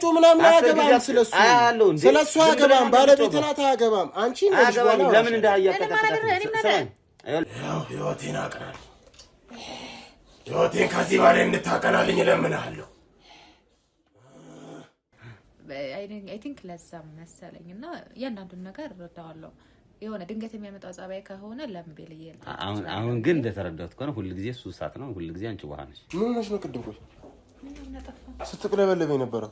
መጮ ምናምን አያገባም ስለሱ አያገባም ባለቤትና ታያገባም አንቺ ነሽ ለምን እንዳያቀጣጣ ያው ህይወቴን አቀናል ህይወቴን ከዚህ በላይ እንድታቀናልኝ ለምንሃለሁ I think ለዛም መሰለኝና ያንዳንዱን ነገር ረዳዋለሁ የሆነ ድንገት የሚያመጣው ጻባይ ከሆነ ለምቤል ይልታ አሁን ግን እንደተረዳሁት ከሆነ ሁሉ ጊዜ ሱሳት ነው ሁሉ ጊዜ አንቺ ውሃ ነሽ ምን ነሽ ነው ቅድም ቆይ ስትቅለበለበኝ ነበር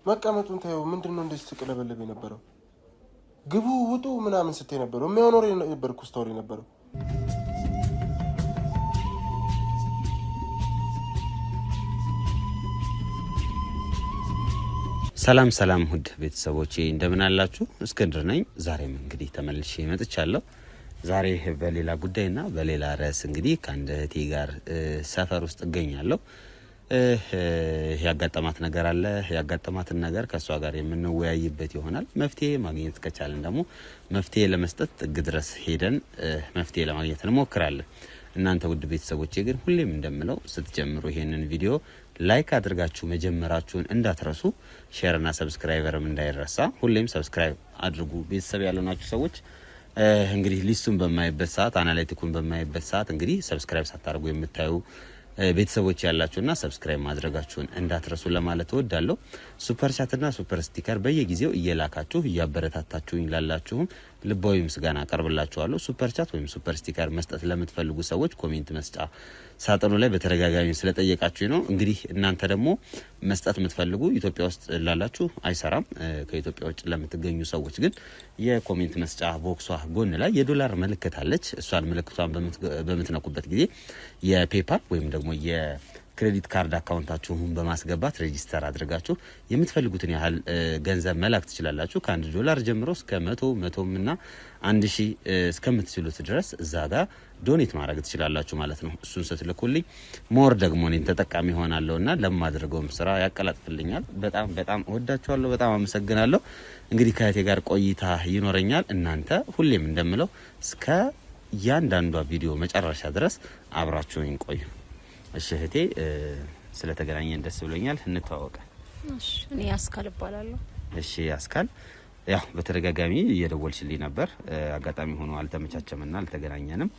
መቀመጡን ታየው ምንድነው እንደዚህ ስትቅለበለበኝ ነበር ግቡ ውጡ ምናምን ስትይ ነበር የሚያኖር ነበርኩ ስቶሪ ነበር ሰላም ሰላም ሁድ ቤተሰቦቼ እንደምን አላችሁ እስክንድር ነኝ ዛሬም እንግዲህ ተመልሼ መጥቻለሁ ዛሬ በሌላ ጉዳይና በሌላ ርዕስ እንግዲህ ከአንድ እህቴ ጋር ሰፈር ውስጥ እገኛለሁ ያጋጠማት ነገር አለ ያጋጠማትን ነገር ከሷ ጋር የምንወያይበት ይሆናል መፍትሄ ማግኘት ከቻለን ደግሞ መፍትሄ ለመስጠት ጥግ ድረስ ሄደን መፍትሄ ለማግኘት እንሞክራለን እናንተ ውድ ቤተሰቦቼ ግን ሁሌም እንደምለው ስትጀምሩ ይሄንን ቪዲዮ ላይክ አድርጋችሁ መጀመራችሁን እንዳትረሱ ሼር እና ሰብስክራይበርም እንዳይረሳ ሁሌም ሰብስክራይብ አድርጉ ቤተሰብ ያለናችሁ ሰዎች እንግዲህ ሊስቱን በማይበት ሰዓት አናሊቲኩን በማይበት ሰዓት እንግዲህ ሰብስክራይብ ሳታደርጉ የምታዩ ቤተሰቦች ያላችሁና ሰብስክራይብ ማድረጋችሁን እንዳትረሱ ለማለት እወዳለሁ ሱፐር ቻት እና ሱፐር ስቲከር በየጊዜው እየላካችሁ እያበረታታችሁኝ ላላችሁም ልባዊ ምስጋና አቀርብላችኋለሁ ሱፐር ቻት ወይም ሱፐር ስቲከር መስጠት ለምትፈልጉ ሰዎች ኮሜንት መስጫ ሳጥኑ ላይ በተረጋጋሚ ስለጠየቃችሁ ነው እንግዲህ እናንተ ደግሞ መስጠት የምትፈልጉ ኢትዮጵያ ውስጥ ላላችሁ አይሰራም ከኢትዮጵያ ውጭ ለምትገኙ ሰዎች ግን የኮሜንት መስጫ ቦክሷ ጎን ላይ የዶላር ምልክት አለች እሷን ምልክቷን በመትነኩበት ጊዜ የፔፓል ወይም ደግሞ የክሬዲት ካርድ አካውንታችሁን በማስገባት ሬጂስተር አድርጋችሁ የምትፈልጉትን ያህል ገንዘብ መላክ ትችላላችሁ ከ$1 ጀምሮ እስከ 100 እና 1000 እስከምትችሉት ድረስ እዛ ጋር ዶኔት ማድረግ ትችላላችሁ ማለት ነው እሱን ስትልኩልኝ ሞር ደግሞ እኔን ተጠቃሚ ሆናለሁና ለማድረገውም ስራ ያቀላጥፍልኛል በጣም ወዳችኋለሁ በጣም አመሰግናለሁ እንግዲህ ከእቴ ጋር ቆይታ ይኖረኛል እናንተ ሁሌም እንደምለው እስከ ያንዳንዷ ቪዲዮ መጨረሻ ድረስ አብራችሁኝ ቆዩ እሺ እህቴ ስለተገናኘን ደስ ብሎኛል እንተዋወቅ እሺ እኔ አስካል እባላለሁ እሺ አስካል ያው በተደጋጋሚ እየደወልሽልኝ ነበር አጋጣሚ ሆኖ አልተመቻቸምና አልተገናኘንም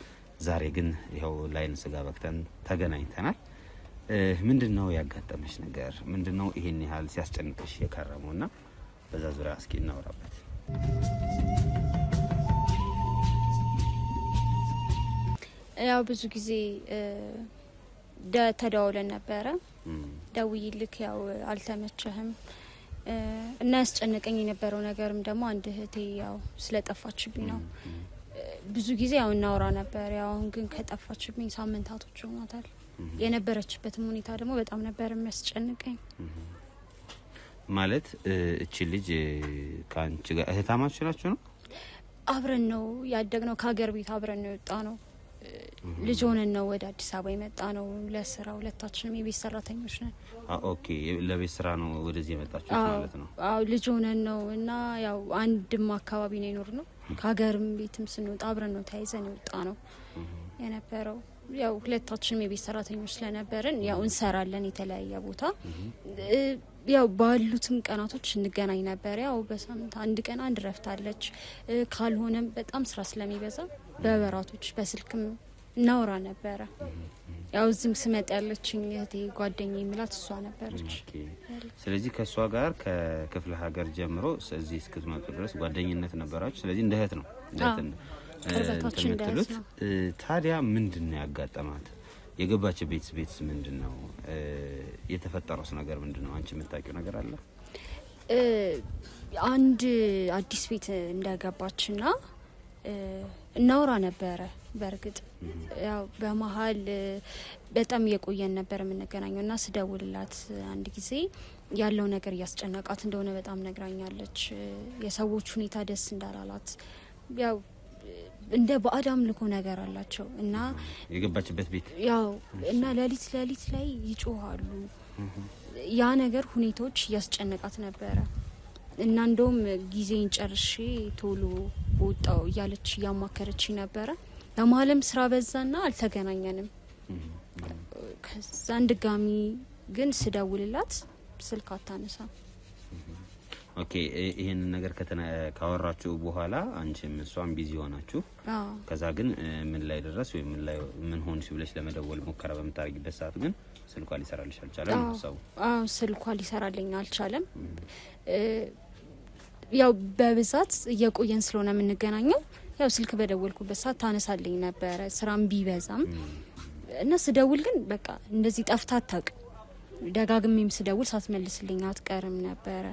ዛሬ ግን ይሄው ላይን ስጋ በክተን ተገናኝተናል ምንድነው ያጋጠመሽ ነገር ምንድነው ይሄን ያህል ሲያስጨንቅሽ የከረመውና በዛ ዙሪያ እስኪ እናወራበት ያው ብዙ ጊዜ ተደዋውለን ነበረ ደውይልክ ያው አልተመቸህም እና ያስጨነቀኝ የነበረው ነገርም ደግሞ አንድ እህቴ ያው ስለጠፋችብኝ ነው ብዙ ጊዜ ያው እናወራ ነበር ያው ግን ከጠፋችብኝ ሳምንታቶች ሆኗታል የነበረችበትም ሁኔታ ደግሞ በጣም ነበር የሚያስጨንቀኝ ማለት እቺ ልጅ ካንቺ ጋር እህታማችሁ ናችሁ ነው አብረን ነው ያደግነው ከሀገር ቤት አብረን ነው የወጣ ነው ልጅ ሆነን ነው ወደ አዲስ አበባ የመጣ ነው ለስራ ሁለታችንም የቤት ሰራተኞች ነን ኦኬ ለቤት ስራ ነው ወደዚህ የመጣችሁት ማለት ነው አዎ ልጅ ሆነን ነው እና ያው አንድም አካባቢ ነው ይኖር ነው ከሀገርም ቤትም ስንወጣ አብረን ነው ተያይዘን የወጣ ነው የነበረው ያው ሁለታችንም የቤት ሰራተኞች ስለነበርን ያው እንሰራለን የተለያየ ቦታ ያው ባሉትም ቀናቶች እንገናኝ ነበር ያው በሳምንት አንድ ቀን አንድ ረፍታለች ካልሆነም በጣም ስራ ስለሚበዛ በበራቶች በስልክም እናወራ ነበር ያው ዝም ስመጥ ያለችኝ እህቴ ጓደኛዬ ምላት እሷ ነበረች ስለዚህ ከሷ ጋር ከክፍለ ሀገር ጀምሮ እዚህ እስክትመጡ ድረስ ጓደኝነት ነበራችሁ ስለዚህ እንደ እህት ነው ቅርበታችን እንደት ነው ታዲያ ምንድነው ያጋጠማት የገባችበት ቤት ምንድነው የተፈጠረው ነገር ምንድነው አንቺ የምታውቂው ነገር አለ አንድ አዲስ ቤት እንደገባችና እናውራ ነበረ በርግጥ ያው በመሃል በጣም የቆየን ነበር የምንገናኘውና ስደውልላት አንድ ጊዜ ያለው ነገር ያስጨነቃት እንደሆነ በጣም ነግራኛለች የሰዎች ሁኔታ ደስ እንዳላላት ያው እንደ በአዳም ልኮ ነገር አላቸው እና የገባችበት ቤት ያው እና ለሊት ላይ ይጮሃሉ ያ ነገር ሁኔታዎች ያስጨነቃት ነበር እና እንደውም ጊዜን ጨርሼ ቶሎ ወጣው ያለች ያማከረች ነበር በመሃልም ስራ በዛና አልተገናኘንም ከዛን ድጋሚ ግን ስደውልላት ስልክ አታነሳ። ኦኬ ይሄን ነገር ካወራችሁ በኋላ አንቺም እሷም ቢዚ ሆናችሁ ከዛ ግን ምን ላይ ደረስ ወይ ምን ሆንሽ ብለሽ ለመደወል ሙከራ በመታረጊበት ሰዓት ግን ስልኳ ሊሰራልሽ አልቻለም ነው? ስልኳ ሊሰራልኝ አልቻለም። ያው በብዛት እየቆየን ስለሆነ የምንገናኘው ያው ስልክ በደወልኩበት ሰዓት ታነሳልኝ ነበረ ስራም ቢበዛም እና ስደውል ግን በቃ እንደዚህ ጠፍታ አታውቅም። ደጋግሜም ስደውል ሳትመልስልኝ አትቀርም ነበረ።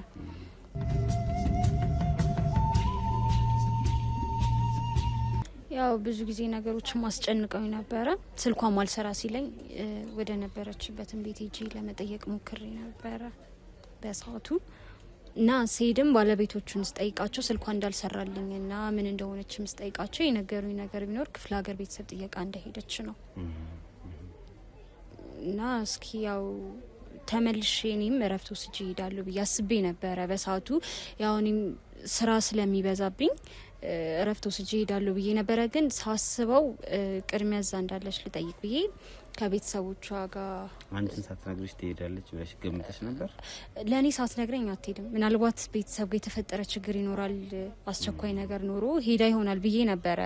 ያው ብዙ ጊዜ ነገሮችን ማስጨንቀው ነበረ። ስልኳን ማልሰራ ሲለኝ ወደ ነበረችበትን ቤት ሄጄ ለመጠየቅ ሞክሬ ነበረ በሰዓቱ እና ስሄድም ባለቤቶቹን ስጠይቃቸው ስልኳ እንዳልሰራልኝና ምን እንደሆነች ስጠይቃቸው የነገሩኝ ነገር ቢኖር ክፍለ ሀገር ቤተሰብ ጥየቃ እንደሄደች ነው። እና እስኪ ያው ተመልሼ እኔም እረፍት ወስጄ እሄዳለሁ ብዬ አስቤ ነበረ በሰዓቱ። ያው እኔም ስራ ስለሚበዛብኝ እረፍት ወስጄ እሄዳለሁ ብዬ ነበረ። ግን ሳስበው ቅድሚያ እዛ እንዳለች ልጠይቅ ብዬ ከቤተሰቦቿ ጋር አንቺን ሳትነግሪሽ ትሄዳለች ብለሽ ገምተሽ ነበር? ለእኔ ሳትነግረኝ አትሄድም። ምናልባት ቤተሰብ ጋር የተፈጠረ ችግር ይኖራል፣ አስቸኳይ ነገር ኖሮ ሄዳ ይሆናል ብዬ ነበረ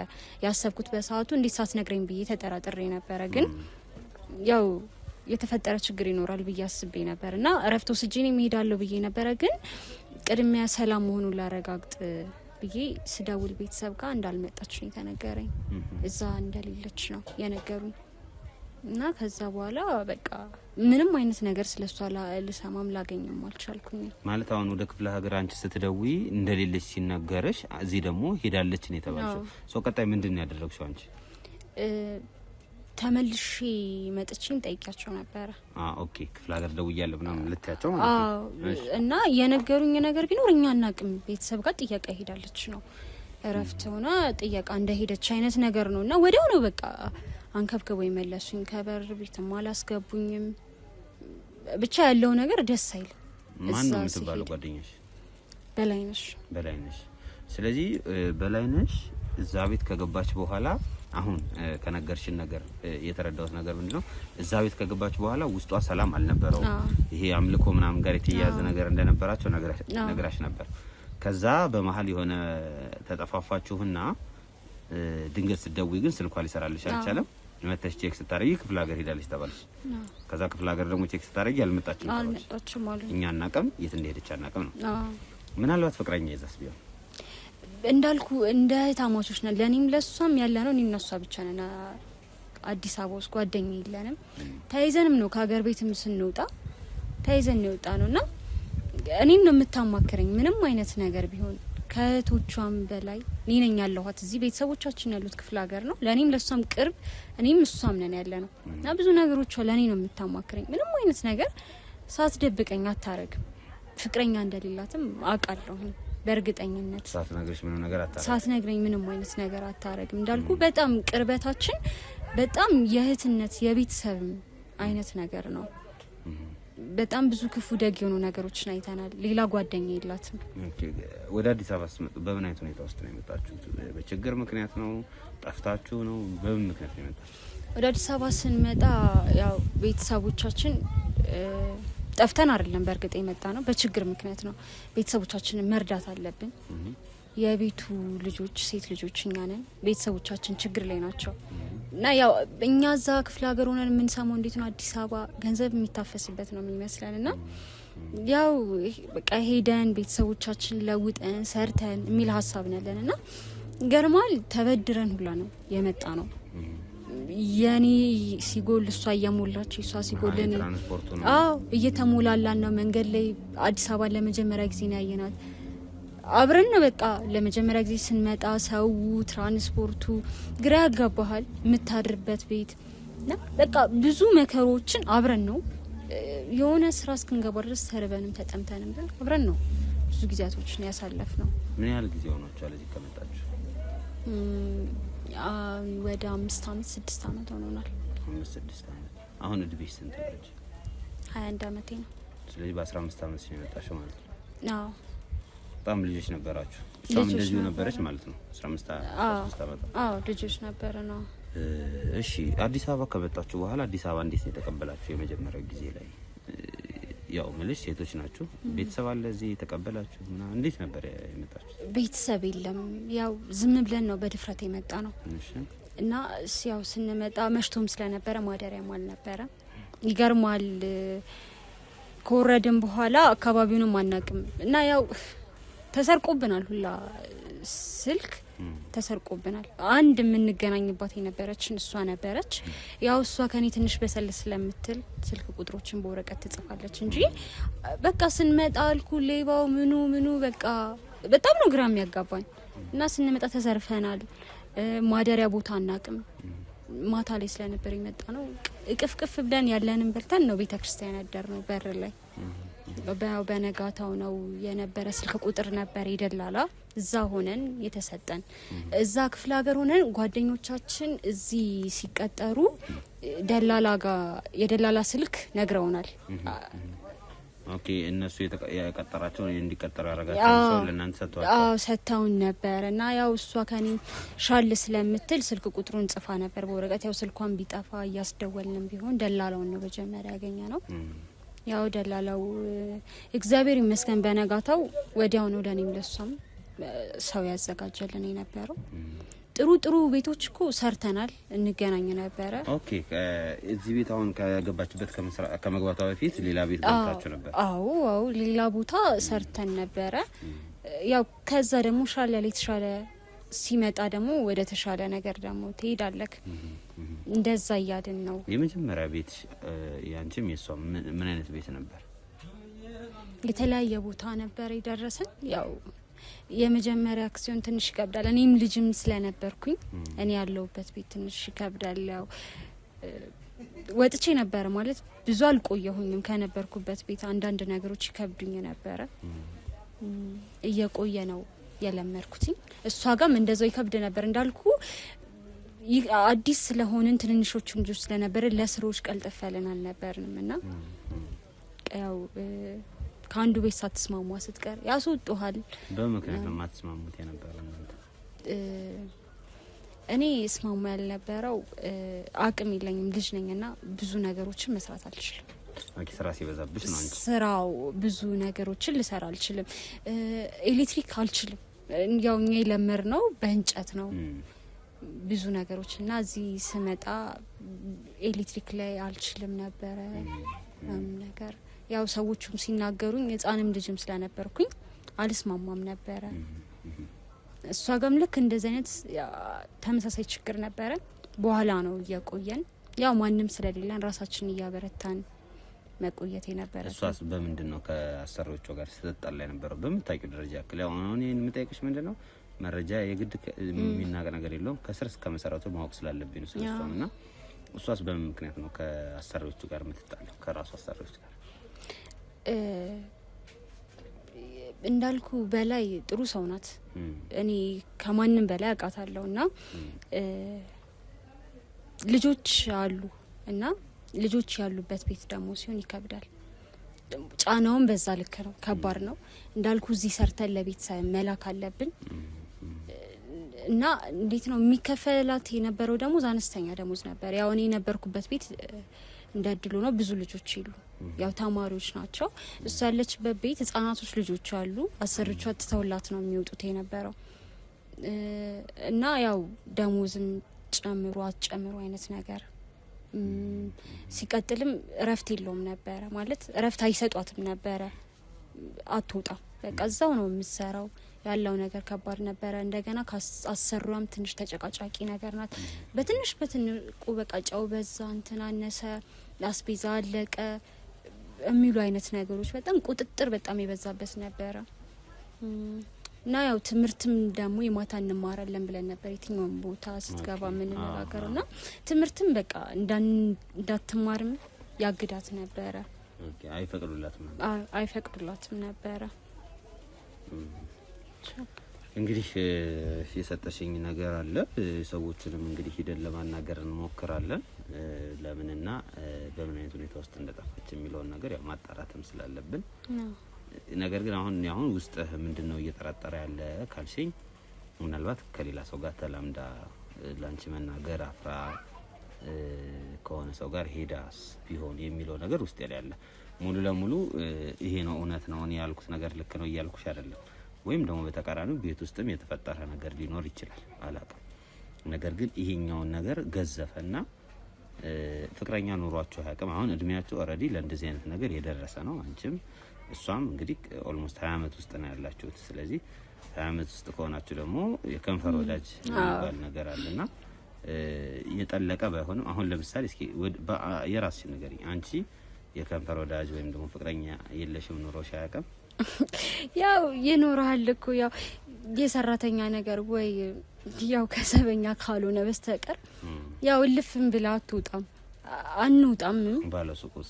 ያሰብኩት በሰዓቱ። እንዴት ሳትነግረኝ ብዬ ተጠራጥሬ ነበረ። ግን ያው የተፈጠረ ችግር ይኖራል ብዬ አስቤ ነበር እና እረፍት ወስጄ እኔም እሄዳለሁ ብዬ ነበረ። ግን ቅድሚያ ሰላም መሆኑን ላረጋግጥ ብዬ ስደውል ቤተሰብ ጋር እንዳልመጣች ነው የተነገረኝ። እዛ እንደሌለች ነው የነገሩኝ። እና ከዛ በኋላ በቃ ምንም አይነት ነገር ስለሷ ልሰማም ላገኘም አልቻልኩኝ። ማለት አሁን ወደ ክፍለ ሀገር አንቺ ስትደውይ እንደሌለች ሲነገርሽ እዚህ ደግሞ ሄዳለች ነው የተባለው። ሰው ቀጣይ ምንድን ነው ያደረግሽው አንቺ? ተመልሼ መጥቼም ጠይቂያቸው ነበረ። ኦኬ ክፍለ ሀገር ደውያለሁ ምናምን ልትያቸው ማለት ነው? እና የነገሩኝ ነገር ቢኖር እኛ አናውቅም፣ ቤተሰብ ጋር ጥያቄ ሄዳለች ነው፣ እረፍት ሆና ጥያቄ እንደሄደች አይነት ነገር ነው። እና ወዲያው ነው በቃ አንከብክበው ይመለሱኝ። ከበር ቤትም አላስገቡኝም። ብቻ ያለው ነገር ደስ አይልም። ማን ነው የምትባለው ጓደኛሽ? በላይነሽ። ስለዚህ በላይነሽ እዛ ቤት ከገባች በኋላ አሁን ከነገርሽን ነገር የተረዳሁት ነገር ምንድነው? እዛ ቤት ከገባች በኋላ ውስጧ ሰላም አልነበረው። ይሄ አምልኮ ምናምን ጋር የተያያዘ ነገር እንደነበራቸው ነግራሽ ነበር። ከዛ በመሀል የሆነ ተጠፋፋችሁና ድንገት ስትደውይ ግን ስልኳ ሊሰራልሽ አልቻለም። መተሽ ቼክ ስታረጊ ክፍለ ሀገር ሄዳለች ተባልሽ። ከዛ ክፍለ ሀገር ደግሞ ቼክ ስታረጊ አልመጣችም ተባልሽ። እኛ አናውቅም፣ የት እንደሄደች አናውቅም ነው። ምናልባት ፍቅረኛ ይዛስ ቢሆን እንዳልኩ እንደ ታማቾች ነን። ለኔም ለሷም ያለ ነው። እኔና እሷ ብቻ ነን አዲስ አበባ ውስጥ፣ ጓደኛ የለንም። ተይዘንም ነው ከሀገር ቤትም ስንወጣ ተይዘን የወጣ ነውና እኔን ነው የምታማክረኝ ምንም አይነት ነገር ቢሆን። ከእህቶቿም በላይ እኔ ነኝ ያለኋት እዚህ። ቤተሰቦቻችን ያሉት ክፍለ ሀገር ነው። ለኔም ለሷም ቅርብ እኔም እሷም ነን ያለ ነው እና ብዙ ነገሮቿ ለኔ ነው የምታማክረኝ። ምንም አይነት ነገር ሳትደብቀኝ አታረግም። ፍቅረኛ እንደሌላትም አውቃለሁ በእርግጠኝነት። ሳትነግረኝ ምንም አይነት ነገር አታረግም። እንዳልኩ በጣም ቅርበታችን በጣም የእህትነት የቤተሰብ አይነት ነገር ነው። በጣም ብዙ ክፉ ደግ የሆኑ ነገሮችን አይተናል። ሌላ ጓደኛ የላትም። ወደ አዲስ አበባ ስትመጡ በምን አይነት ሁኔታ ውስጥ ነው የመጣችሁት? በችግር ምክንያት ነው? ጠፍታችሁ ነው? በምን ምክንያት ነው የመጣችሁት? ወደ አዲስ አበባ ስንመጣ ያው ቤተሰቦቻችን ጠፍተን አይደለም በእርግጥ የመጣ ነው፣ በችግር ምክንያት ነው። ቤተሰቦቻችንን መርዳት አለብን። የቤቱ ልጆች ሴት ልጆች እኛ ነን። ቤተሰቦቻችን ችግር ላይ ናቸው እና ያው እኛ እዛ ክፍለ ሀገር ሆነን የምንሰማው እንዴት ነው አዲስ አበባ ገንዘብ የሚታፈስበት ነው የሚመስለን እና ያው በቃ ሄደን ቤተሰቦቻችን ለውጠን ሰርተን የሚል ሀሳብ ነው ያለን እና ገርማል። ተበድረን ሁላ ነው የመጣ ነው። የኔ ሲጎል እሷ እየሞላች እሷ ሲጎል እኔ እየተሞላላን ነው። መንገድ ላይ አዲስ አበባ ለመጀመሪያ ጊዜ ነው ያየናት። አብረን ነው በቃ ለመጀመሪያ ጊዜ ስንመጣ ሰው ትራንስፖርቱ ግራ ያጋባሃል። የምታድርበት ቤት እና በቃ ብዙ መከሮችን አብረን ነው የሆነ ስራ እስክንገባ ድረስ ተርበንም ተጠምተንም ግን አብረን ነው ብዙ ጊዜያቶችን ያሳለፍ ነው። ምን ያህል ጊዜ ሆኗችኋል እዚህ ከመጣችሁ? ወደ 5 አመት 6 አመት ሆኖናል። 5-6 አመት። አሁን እድሜሽ ስንት ነች? 21 አመቴ ነው። ስለዚህ በ15 አመት ነው የመጣሽው ማለት ነው? አዎ። በጣም ልጆች ነበራችሁ? እሷም እንደዚሁ ነበረች ማለት ነው? 15 አመት። አዎ ልጆች ነበረ ነው። እሺ አዲስ አበባ ከመጣችሁ በኋላ አዲስ አበባ እንዴት ነው የተቀበላችሁ? የመጀመሪያው ጊዜ ላይ ያው ምልሽ ሴቶች ናችሁ ቤተሰብ አለ እዚህ ተቀበላችሁ እና እንዴት ነበር የመጣችሁት? ቤተሰብ የለም ያው ዝም ብለን ነው በድፍረት የመጣ ነው። እና ያው ስንመጣ መሽቶም ስለነበረ ማደሪያም አልነበረ። ይገርማል ከወረድን በኋላ አካባቢውንም አናውቅም እና ያው ተሰርቆብናል ሁላ ስልክ ተሰርቆብናል። አንድ የምንገናኝባት የነበረችን እሷ ነበረች። ያው እሷ ከኔ ትንሽ በሰል ስለምትል ስልክ ቁጥሮችን በወረቀት ትጽፋለች እንጂ በቃ ስንመጣ አልኩ ሌባው ምኑ በቃ በጣም ነው ግራ የሚያጋባኝ። እና ስንመጣ ተዘርፈናል። ማደሪያ ቦታ አናውቅም። ማታ ላይ ስለነበር የመጣ ነው። እቅፍቅፍ ብለን ያለንን በልተን ነው ቤተክርስቲያን ያደር ነው በር ላይ። በነጋታው ነው የነበረ ስልክ ቁጥር ነበር የደላላ እዛ ሆነን የተሰጠን። እዛ ክፍለ ሀገር ሆነን ጓደኞቻችን እዚህ ሲቀጠሩ ደላላ ጋር የደላላ ስልክ ነግረውናል። ኦኬ እነሱ የቀጠራቸው እንዲቀጠር ያረጋቸው ሰው ለእናንተ ሰጥቷቸው ሰጥተውን ነበር። እና ያው እሷ ከኔ ሻል ስለምትል ስልክ ቁጥሩን ጽፋ ነበር በወረቀት። ያው ስልኳን ቢጠፋ እያስደወልንም ቢሆን ደላላውን ነው በመጀመሪያ ያገኘ ነው። ያው ደላላው እግዚአብሔር ይመስገን በነጋታው ወዲያው ነው ለኔም ለሷም ሰው ያዘጋጀልን የነበረው። ጥሩ ቤቶች እኮ ሰርተናል፣ እንገናኝ ነበረ። ኦኬ እዚህ ቤት አሁን ከገባችበት ከመግባቷ በፊት ሌላ ቤት ገብታችሁ ነበር? አዎ ሌላ ቦታ ሰርተን ነበረ። ያው ከዛ ደግሞ ሻለ የተሻለ ሲመጣ ደግሞ ወደ ተሻለ ነገር ደግሞ ትሄዳለክ። እንደዛ እያልን ነው። የመጀመሪያ ቤት ያንቺም የሷም ምን አይነት ቤት ነበር? የተለያየ ቦታ ነበር የደረሰን። ያው የመጀመሪያ አክሲዮን ትንሽ ይከብዳል። እኔም ልጅም ስለነበርኩኝ እኔ ያለውበት ቤት ትንሽ ይከብዳል። ያው ወጥቼ ነበር ማለት ብዙ አልቆየሁኝም ከነበርኩበት ቤት። አንዳንድ ነገሮች ይከብዱኝ ነበረ። እየቆየ ነው የለመርኩትኝ። እሷ ጋም እንደዛው ይከብድ ነበር እንዳልኩ አዲስ ስለሆንን ትንንሾቹ ልጆች ስለነበር ለስሮች ቀልጠፍ ያለን አልነበርንም። እና ያው ከአንዱ ቤት ሳትስማማ ስትቀር ያስወጡሃል። በምክንያት ነው ማትስማሙት የነበረው? እኔ እስማማ ያልነበረው አቅም የለኝም ልጅ ነኝና ብዙ ነገሮችን መስራት አልችልም። ስራ ሲበዛብሽ ነው አንቺ? ስራው ብዙ ነገሮችን ልሰራ አልችልም። ኤሌክትሪክ አልችልም። ያው እኛ የለመር ነው በእንጨት ነው ብዙ ነገሮች እና እዚህ ስመጣ ኤሌክትሪክ ላይ አልችልም ነበረ ነገር። ያው ሰዎቹም ሲናገሩኝ ህፃንም ልጅም ስለነበርኩኝ አልስማማም ነበረ። እሷ ጋም ልክ እንደዚህ አይነት ተመሳሳይ ችግር ነበረ። በኋላ ነው እየቆየን ያው ማንም ስለሌለን ራሳችን እያበረታን መቆየት የነበረ። እሷስ በምንድነው ከአሰሪዎቿ ጋር ስትጣላ የነበረው? በምታውቂው ደረጃ ያክል ያው አሁን የምጠይቅሽ ምንድነው መረጃ የግድ የሚናገ ነገር የለውም ከስር እስከ መሰረቱ ማወቅ ስላለብኝ ነው ስለሷም። እና እሷስ በምን ምክንያት ነው ከአሰሪዎቹ ጋር የምትጣለው? ከራሱ አሰሪዎች ጋር እንዳልኩ በላይ ጥሩ ሰው ናት። እኔ ከማንም በላይ አውቃታለሁ። እና ልጆች አሉ እና ልጆች ያሉበት ቤት ደግሞ ሲሆን ይከብዳል። ጫናውን በዛ ልክ ነው፣ ከባድ ነው። እንዳልኩ እዚህ ሰርተን ለቤተሰብ መላክ አለብን። እና እንዴት ነው የሚከፈላት የነበረው ደሞዝ አነስተኛ ደሞዝ ነበር። ያው እኔ የነበርኩበት ቤት እንደድሉ ነው ብዙ ልጆች ይሉ ያው ተማሪዎች ናቸው። እሷ ያለችበት ቤት ህጻናቶች ልጆች አሉ። አሰሪቿ ትተውላት ነው የሚወጡት የነበረው። እና ያው ደሞዝም ጨምሩ አትጨምሩ አይነት ነገር ሲቀጥልም እረፍት የለውም ነበረ ማለት እረፍት አይሰጧትም ነበረ። አትወጣም በቃ እዛው ነው የምትሰራው። ያለው ነገር ከባድ ነበረ። እንደገና አሰሩም ትንሽ ተጨቃጫቂ ነገር ናት። በትንሹ በቃ ጨው በዛ እንትን አነሰ፣ አስቤዛ አለቀ የሚሉ አይነት ነገሮች በጣም ቁጥጥር በጣም የበዛበት ነበረ። እና ያው ትምህርትም ደግሞ የማታ እንማራለን ብለን ነበር የትኛውም ቦታ ስትገባ የምንነጋገረውና ትምህርትም በቃ እንዳትማርም ያግዳት ነበረ። አይፈቅዱላትም ነበረ። እንግዲህ የሰጠሽኝ ነገር አለ። ሰዎችንም እንግዲህ ሂደን ለማናገር እንሞክራለን። ለምንና በምን አይነት ሁኔታ ውስጥ እንደጠፋች የሚለውን ነገር ያው ማጣራትም ስላለብን ነገር ግን አሁን ውስጥ ምንድነው እየተጠራጠረ ያለ ካልሽኝ ምናልባት ከሌላ ሰው ጋር ተላምዳ ላንቺ መናገር አፍራ ከሆነ ሰው ጋር ሄዳስ ቢሆን የሚለው ነገር ውስጥ ያለ ሙሉ ለሙሉ ይሄ ነው እውነት ነው እኔ ያልኩት ነገር ልክ ነው እያልኩሽ አይደለም። ወይም ደግሞ በተቃራኒው ቤት ውስጥም የተፈጠረ ነገር ሊኖር ይችላል አላውቅም። ነገር ግን ይሄኛውን ነገር ገዘፈና ፍቅረኛ ኑሯችሁ ያቀም አሁን እድሜያችሁ ኦሬዲ ለእንደዚህ አይነት ነገር የደረሰ ነው። አንቺም እሷም እንግዲህ ኦልሞስት 20 አመት ውስጥ ነው ያላችሁት። ስለዚህ 20 አመት ውስጥ ከሆናችሁ ደግሞ የከንፈር ወዳጅ የሚባል ነገር አለና የጠለቀ ባይሆንም አሁን ለምሳሌ እስኪ የራስሽ ነገር አንቺ የከንፈር ወዳጅ ወይም ደግሞ ፍቅረኛ የለሽም ኑሮሽ ያቀም? ያው ይኖራል እኮ ያው የሰራተኛ ነገር ወይ ያው ከሰበኛ ካልሆነ በስተቀር ያው ልፍም ብላ አትወጣም አንውጣም ባለሱቁስ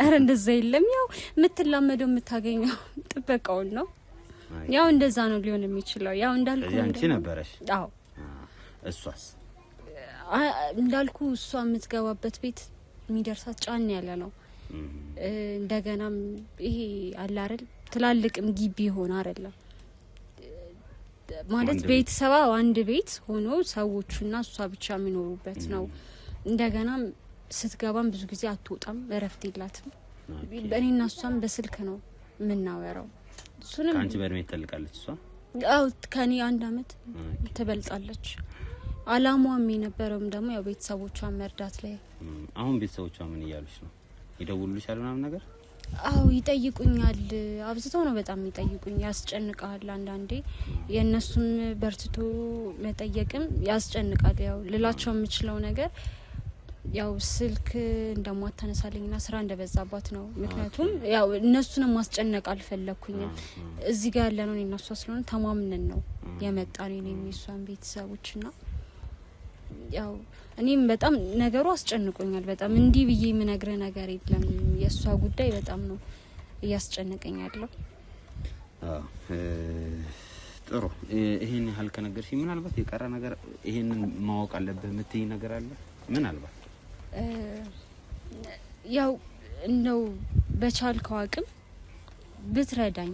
አረ እንደዛ የለም። ያው የምትላመደው የምታገኘው ጥበቃውን ነው። ያው እንደዛ ነው ሊሆን የሚችለው። ያው እንዳልኩ አንቺ ነበረሽ? አዎ። እሷስ? እንዳልኩ እሷ የምትገባበት ቤት የሚደርሳት ጫን ያለ ነው። እንደገናም ይሄ አለ አይደል ትላልቅም ግቢ ሆነ አይደለም ማለት ቤተሰባ አንድ ቤት ሆኖ ሰዎቹና እሷ ብቻ የሚኖሩበት ነው። እንደገናም ስትገባም ብዙ ጊዜ አትወጣም፣ እረፍት የላትም። በእኔና እሷም በስልክ ነው የምናወራው። እሱንም አንቺ በእድሜ ትልቃለች እሷ? አው ከኔ 1 አመት ትበልጣለች። አላማውም የነበረውም ደግሞ ያው ቤተሰቦቿን መርዳት ላይ። አሁን ቤተሰቦቿ ምን እያሉሽ ነው? ይደውሉልሻል ምናምን ነገር? አው ይጠይቁኛል። አብዝተው ነው በጣም ይጠይቁኝ። ያስጨንቃል አንዳንዴ የነሱን በርትቶ መጠየቅም ያስጨንቃል። ያው ልላቸው የምችለው ነገር ያው ስልክ እንደማታነሳልኝና ስራ እንደበዛባት ነው። ምክንያቱም ያው እነሱንም ማስጨነቅ አልፈለኩኝም። እዚህ ጋር ያለነው እነሱ ስለሆነ ተማምነን ነው የመጣን ነው የሚሷን ቤተሰቦችና ያው እኔም በጣም ነገሩ አስጨንቆኛል። በጣም እንዲህ ብዬ የምነግርህ ነገር የለም። የሷ ጉዳይ በጣም ነው እያስጨነቀኝ ያለው። ጥሩ ይሄን ያህል ከነገርሽ ምናልባት የቀረ ነገር ይሄንን ማወቅ አለብህ የምትይ ነገር አለ? ምናልባት ያው እንደው በቻልከው አቅም ብትረዳኝ።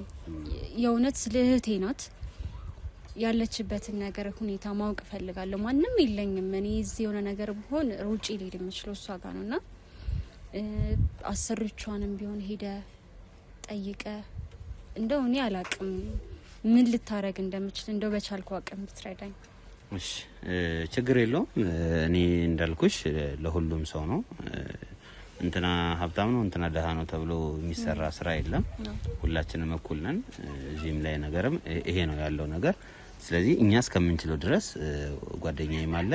የእውነት ስለእህቴ ናት። ያለችበትን ነገር ሁኔታ ማወቅ ፈልጋለሁ። ማንም የለኝም። እኔ እዚህ የሆነ ነገር ቢሆን ሩጪ ሊል የምችለው እሷ ጋር ነውና አሰሪቿንም ቢሆን ሄደ ጠይቀ እንደው እኔ አላቅም ምን ልታረግ እንደምችል እንደው በቻልከው አቅም ብትረዳኝ። እሺ ችግር የለውም። እኔ እንዳልኩሽ ለሁሉም ሰው ነው እንትና ሀብታም ነው እንትና ደሃ ነው ተብሎ የሚሰራ ስራ የለም። ሁላችንም እኩል ነን። እዚህም ላይ ነገርም ይሄ ነው ያለው ነገር። ስለዚህ እኛ እስከምንችለው ድረስ ጓደኛዬ ማለ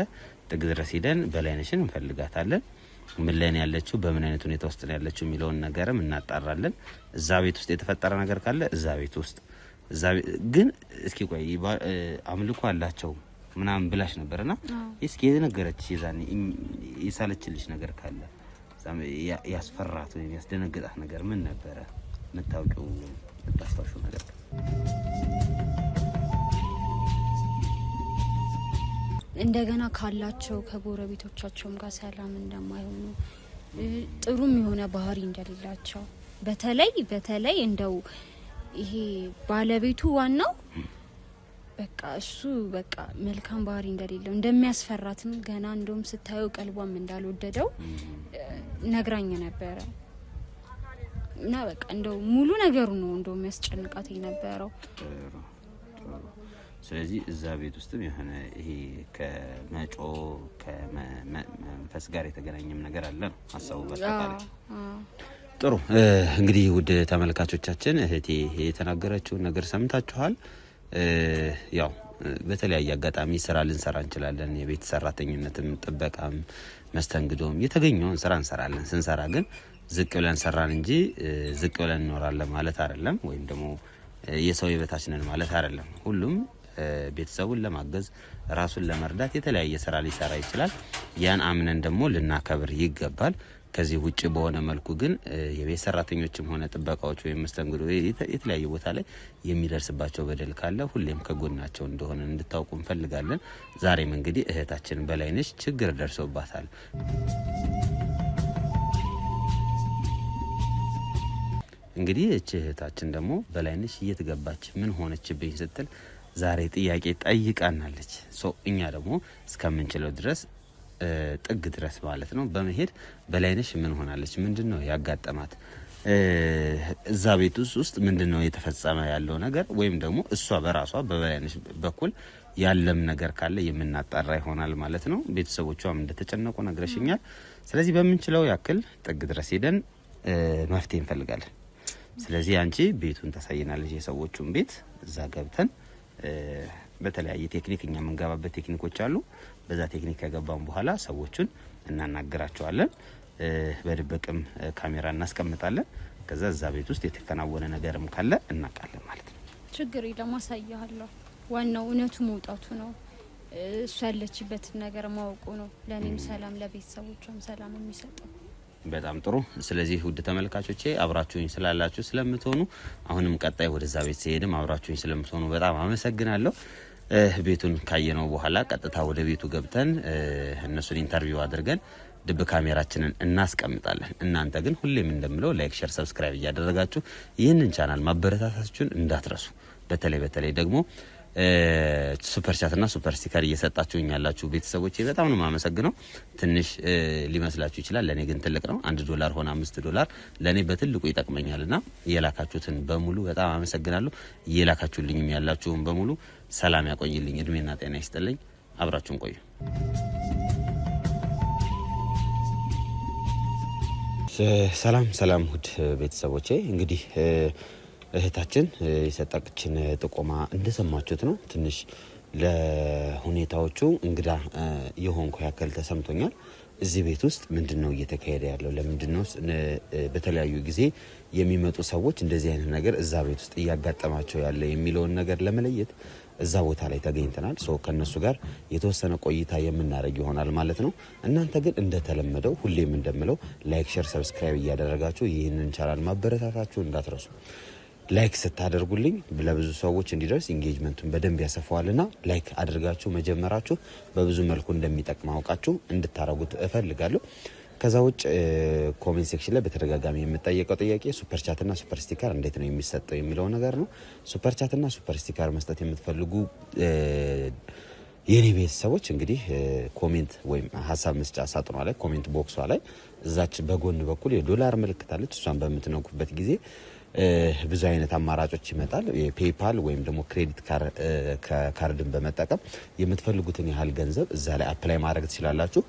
ጥግ ድረስ ሄደን በላይነሽን እንፈልጋታለን። ምን ላይ ነው ያለችው፣ በምን አይነት ሁኔታ ውስጥ ነው ያለችው የሚለውን ነገርም እናጣራለን። እዛ ቤት ውስጥ የተፈጠረ ነገር ካለ እዛ ቤት ውስጥ ግን እስኪ ቆይ አምልኮ አላቸው ምናምን ብላሽ ነበርና እስኪ የነገረች ይዛኔ የሳለችልሽ ነገር ካለ ያስፈራት ወይ ያስደነገጣት ነገር ምን ነበረ? መታወቂው ተጣጣሹ ነገር እንደገና ካላቸው ከጎረቤቶቻቸውም ጋር ሰላም እንደማይሆኑ ጥሩም የሆነ ባህሪ እንደሌላቸው በተለይ እንደው ይሄ ባለቤቱ ዋናው በቃ እሱ በቃ መልካም ባህሪ እንደሌለው እንደሚያስፈራትም ገና እንደውም ስታየው ቀልቧም እንዳልወደደው ነግራኝ ነበረ። እና በቃ እንደው ሙሉ ነገሩ ነው እንደው የሚያስጨንቃት የነበረው። ስለዚህ እዛ ቤት ውስጥም የሆነ ይሄ ከመጮ ከመንፈስ ጋር የተገናኘም ነገር አለ ነው ሀሳቡ በአጠቃላይ። ጥሩ እንግዲህ ውድ ተመልካቾቻችን እህቴ የተናገረችውን ነገር ሰምታችኋል። ያው በተለያየ አጋጣሚ ስራ ልንሰራ እንችላለን። የቤት ሰራተኝነትም፣ ጥበቃም፣ መስተንግዶም የተገኘውን ስራ እንሰራለን። ስንሰራ ግን ዝቅ ብለን ሰራን እንጂ ዝቅ ብለን እንኖራለን ማለት አይደለም። ወይም ደግሞ የሰው የበታች ነን ማለት አይደለም። ሁሉም ቤተሰቡን ለማገዝ ራሱን ለመርዳት የተለያየ ስራ ሊሰራ ይችላል። ያን አምነን ደግሞ ልናከብር ይገባል። ከዚህ ውጪ በሆነ መልኩ ግን የቤት ሰራተኞችም ሆነ ጥበቃዎች ወይም መስተንግዶ የተለያየ ቦታ ላይ የሚደርስባቸው በደል ካለ ሁሌም ከጎናቸው እንደሆነ እንድታውቁ እንፈልጋለን። ዛሬም እንግዲህ እህታችን በላይነሽ ችግር ደርሶባታል። እንግዲህ እህታችን ደግሞ በላይነሽ እየተገባች ምን ሆነችብኝ ስትል ዛሬ ጥያቄ ጠይቃናለች። እኛ ደግሞ እስከምንችለው ድረስ ጥግ ድረስ ማለት ነው በመሄድ በላይነሽ ምን ሆናለች፣ ምንድነው ያጋጠማት፣ እዛ ቤት ውስጥ ምንድነው የተፈጸመ ያለው ነገር ወይም ደግሞ እሷ በራሷ በበላይነሽ በኩል ያለም ነገር ካለ የምናጣራ ይሆናል ማለት ነው። ቤተሰቦቿም እንደተጨነቁ ነግረሽኛል። ስለዚህ በምንችለው ያክል ጥግ ድረስ ሄደን መፍትሄ እንፈልጋለን። ስለዚህ አንቺ ቤቱን ታሳየናለሽ፣ የሰዎቹን ቤት እዛ ገብተን በተለያየ ቴክኒክ እኛ የምንገባበት ቴክኒኮች አሉ። በዛ ቴክኒክ ከገባን በኋላ ሰዎቹን እናናገራቸዋለን። በድብቅም ካሜራ እናስቀምጣለን። ከዛ እዛ ቤት ውስጥ የተከናወነ ነገርም ካለ እናቃለን ማለት ነው። ችግር ለማሳያለሁ። ዋናው እውነቱ መውጣቱ ነው። እሷ ያለችበትን ነገር ማወቁ ነው። ለኔም ሰላም ለቤተሰቦቿም ሰላም የሚሰጠው። በጣም ጥሩ። ስለዚህ ውድ ተመልካቾቼ አብራችሁኝ ስላላችሁ ስለምትሆኑ አሁንም ቀጣይ ወደዛ ቤት ሲሄድም አብራችሁኝ ስለምትሆኑ በጣም አመሰግናለሁ። ቤቱን ካየነው በኋላ ቀጥታ ወደ ቤቱ ገብተን እነሱን ኢንተርቪው አድርገን ድብ ካሜራችንን እናስቀምጣለን። እናንተ ግን ሁሌም እንደምለው ላይክ፣ ሼር፣ ሰብስክራይብ እያደረጋችሁ ይህንን ቻናል ማበረታታችሁን እንዳትረሱ። በተለይ ደግሞ ሱፐር ቻት እና ሱፐር ስቲከር እየሰጣችሁኝ ያላችሁ ቤተሰቦቼ በጣም ነው ማመሰግነው። ትንሽ ሊመስላችሁ ይችላል፣ ለኔ ግን ትልቅ ነው። $1 ሆነ $5 ለኔ በትልቁ ይጠቅመኛልና እየላካችሁትን በሙሉ በጣም አመሰግናለሁ። እየላካችሁልኝም ያላችሁን በሙሉ ሰላም ያቆይልኝ፣ እድሜና ጤና ይስጥልኝ። አብራችሁን ቆዩ። ሰላም ውድ ቤተሰቦቼ፣ እንግዲህ እህታችን የሰጣችን ጥቆማ እንደሰማችሁት ነው። ትንሽ ለሁኔታዎቹ እንግዳ የሆንኩ ያክል ተሰምቶኛል። እዚህ ቤት ውስጥ ምንድነው እየተካሄደ ያለው? ለምንድነው በተለያዩ ጊዜ የሚመጡ ሰዎች እንደዚህ አይነት ነገር እዛ ቤት ውስጥ እያጋጠማቸው ያለ የሚለውን ነገር ለመለየት እዛ ቦታ ላይ ተገኝተናል። ከነሱ ጋር የተወሰነ ቆይታ የምናደርግ ይሆናል ማለት ነው። እናንተ ግን እንደተለመደው ሁሌም እንደምለው ላይክ፣ ሼር፣ ሰብስክራይብ እያደረጋችሁ ይህንን ቻናል ማበረታታችሁ እንዳትረሱ። ላይክ ስታደርጉልኝ ለብዙ ሰዎች እንዲደርስ ኢንጌጅመንቱን በደንብ ያሰፋዋልና ላይክ አድርጋችሁ መጀመራችሁ በብዙ መልኩ እንደሚጠቅም አውቃችሁ እንድታረጉት እፈልጋለሁ። ከዛ ውጭ ኮሜንት ሴክሽን ላይ በተደጋጋሚ የምጠየቀው ጥያቄ ሱፐር ቻት እና ሱፐር ስቲከር እንዴት ነው የሚሰጠው የሚለው ነገር ነው። ሱፐር ቻት እና ሱፐር ስቲከር መስጠት የምትፈልጉ የኔ ቤተሰቦች እንግዲህ ኮሜንት ወይም ሀሳብ መስጫ ሳጥኗ ላይ ኮሜንት ቦክሷ ላይ እዛች በጎን በኩል የዶላር ምልክት አለች። እሷን በምትነኩበት ጊዜ ብዙ አይነት አማራጮች ይመጣል። የፔይፓል ወይም ደግሞ ክሬዲት ካርድን በመጠቀም የምትፈልጉትን ያህል ገንዘብ እዛ ላይ አፕላይ ማድረግ ትችላላችሁ።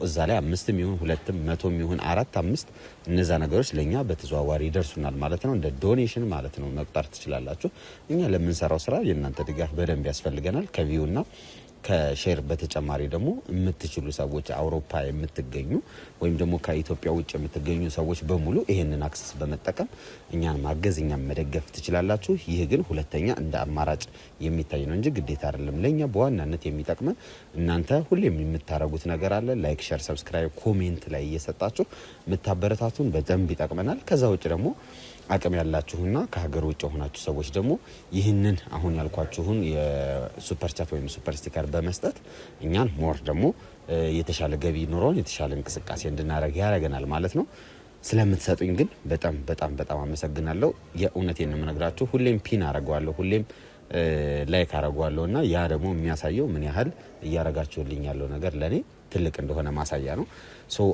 እዛ ላይ 5 ይሁን 2 100 ይሁን 4 5 እነዛ ነገሮች ለኛ በተዘዋዋሪ ይደርሱናል ማለት ነው። እንደ ዶኔሽን ማለት ነው መቁጠር ትችላላችሁ። እኛ ለምንሰራው ስራ የእናንተ ድጋፍ በደንብ ያስፈልገናል። ከቪውና ከሼር በተጨማሪ ደግሞ የምትችሉ ሰዎች አውሮፓ የምትገኙ ወይም ደግሞ ከኢትዮጵያ ውጭ የምትገኙ ሰዎች በሙሉ ይሄንን አክሰስ በመጠቀም እኛን ማገዝ እኛን መደገፍ ትችላላችሁ። ይህ ግን ሁለተኛ እንደ አማራጭ የሚታይ ነው እንጂ ግዴታ አይደለም። ለኛ በዋናነት የሚጠቅመን እናንተ ሁሌም የምታረጉት ነገር አለ። ላይክ፣ ሼር፣ ሰብስክራይብ ኮሜንት ላይ እየሰጣችሁ የምታበረታቱን በደንብ ይጠቅመናል። ከዛ ውጭ ደግሞ አቅም ያላችሁና ከሀገር ውጭ ሆናችሁ ሰዎች ደግሞ ይህንን አሁን ያልኳችሁን የሱፐር ቻት ወይም ሱፐር ስቲከር በመስጠት እኛን ሞር ደግሞ የተሻለ ገቢ ኖሮን የተሻለ እንቅስቃሴ እንድናደርግ ያደርገናል ማለት ነው። ስለምትሰጡኝ ግን በጣም አመሰግናለሁ። የእውነቴን ነው የምነግራችሁ። ሁሌም ፒን አረጋዋለሁ፣ ሁሌም ላይክ አረጋዋለሁና ያ ደግሞ የሚያሳየው ምን ያህል እያረጋችሁልኝ ያለው ነገር ለኔ ትልቅ እንደሆነ ማሳያ ነው።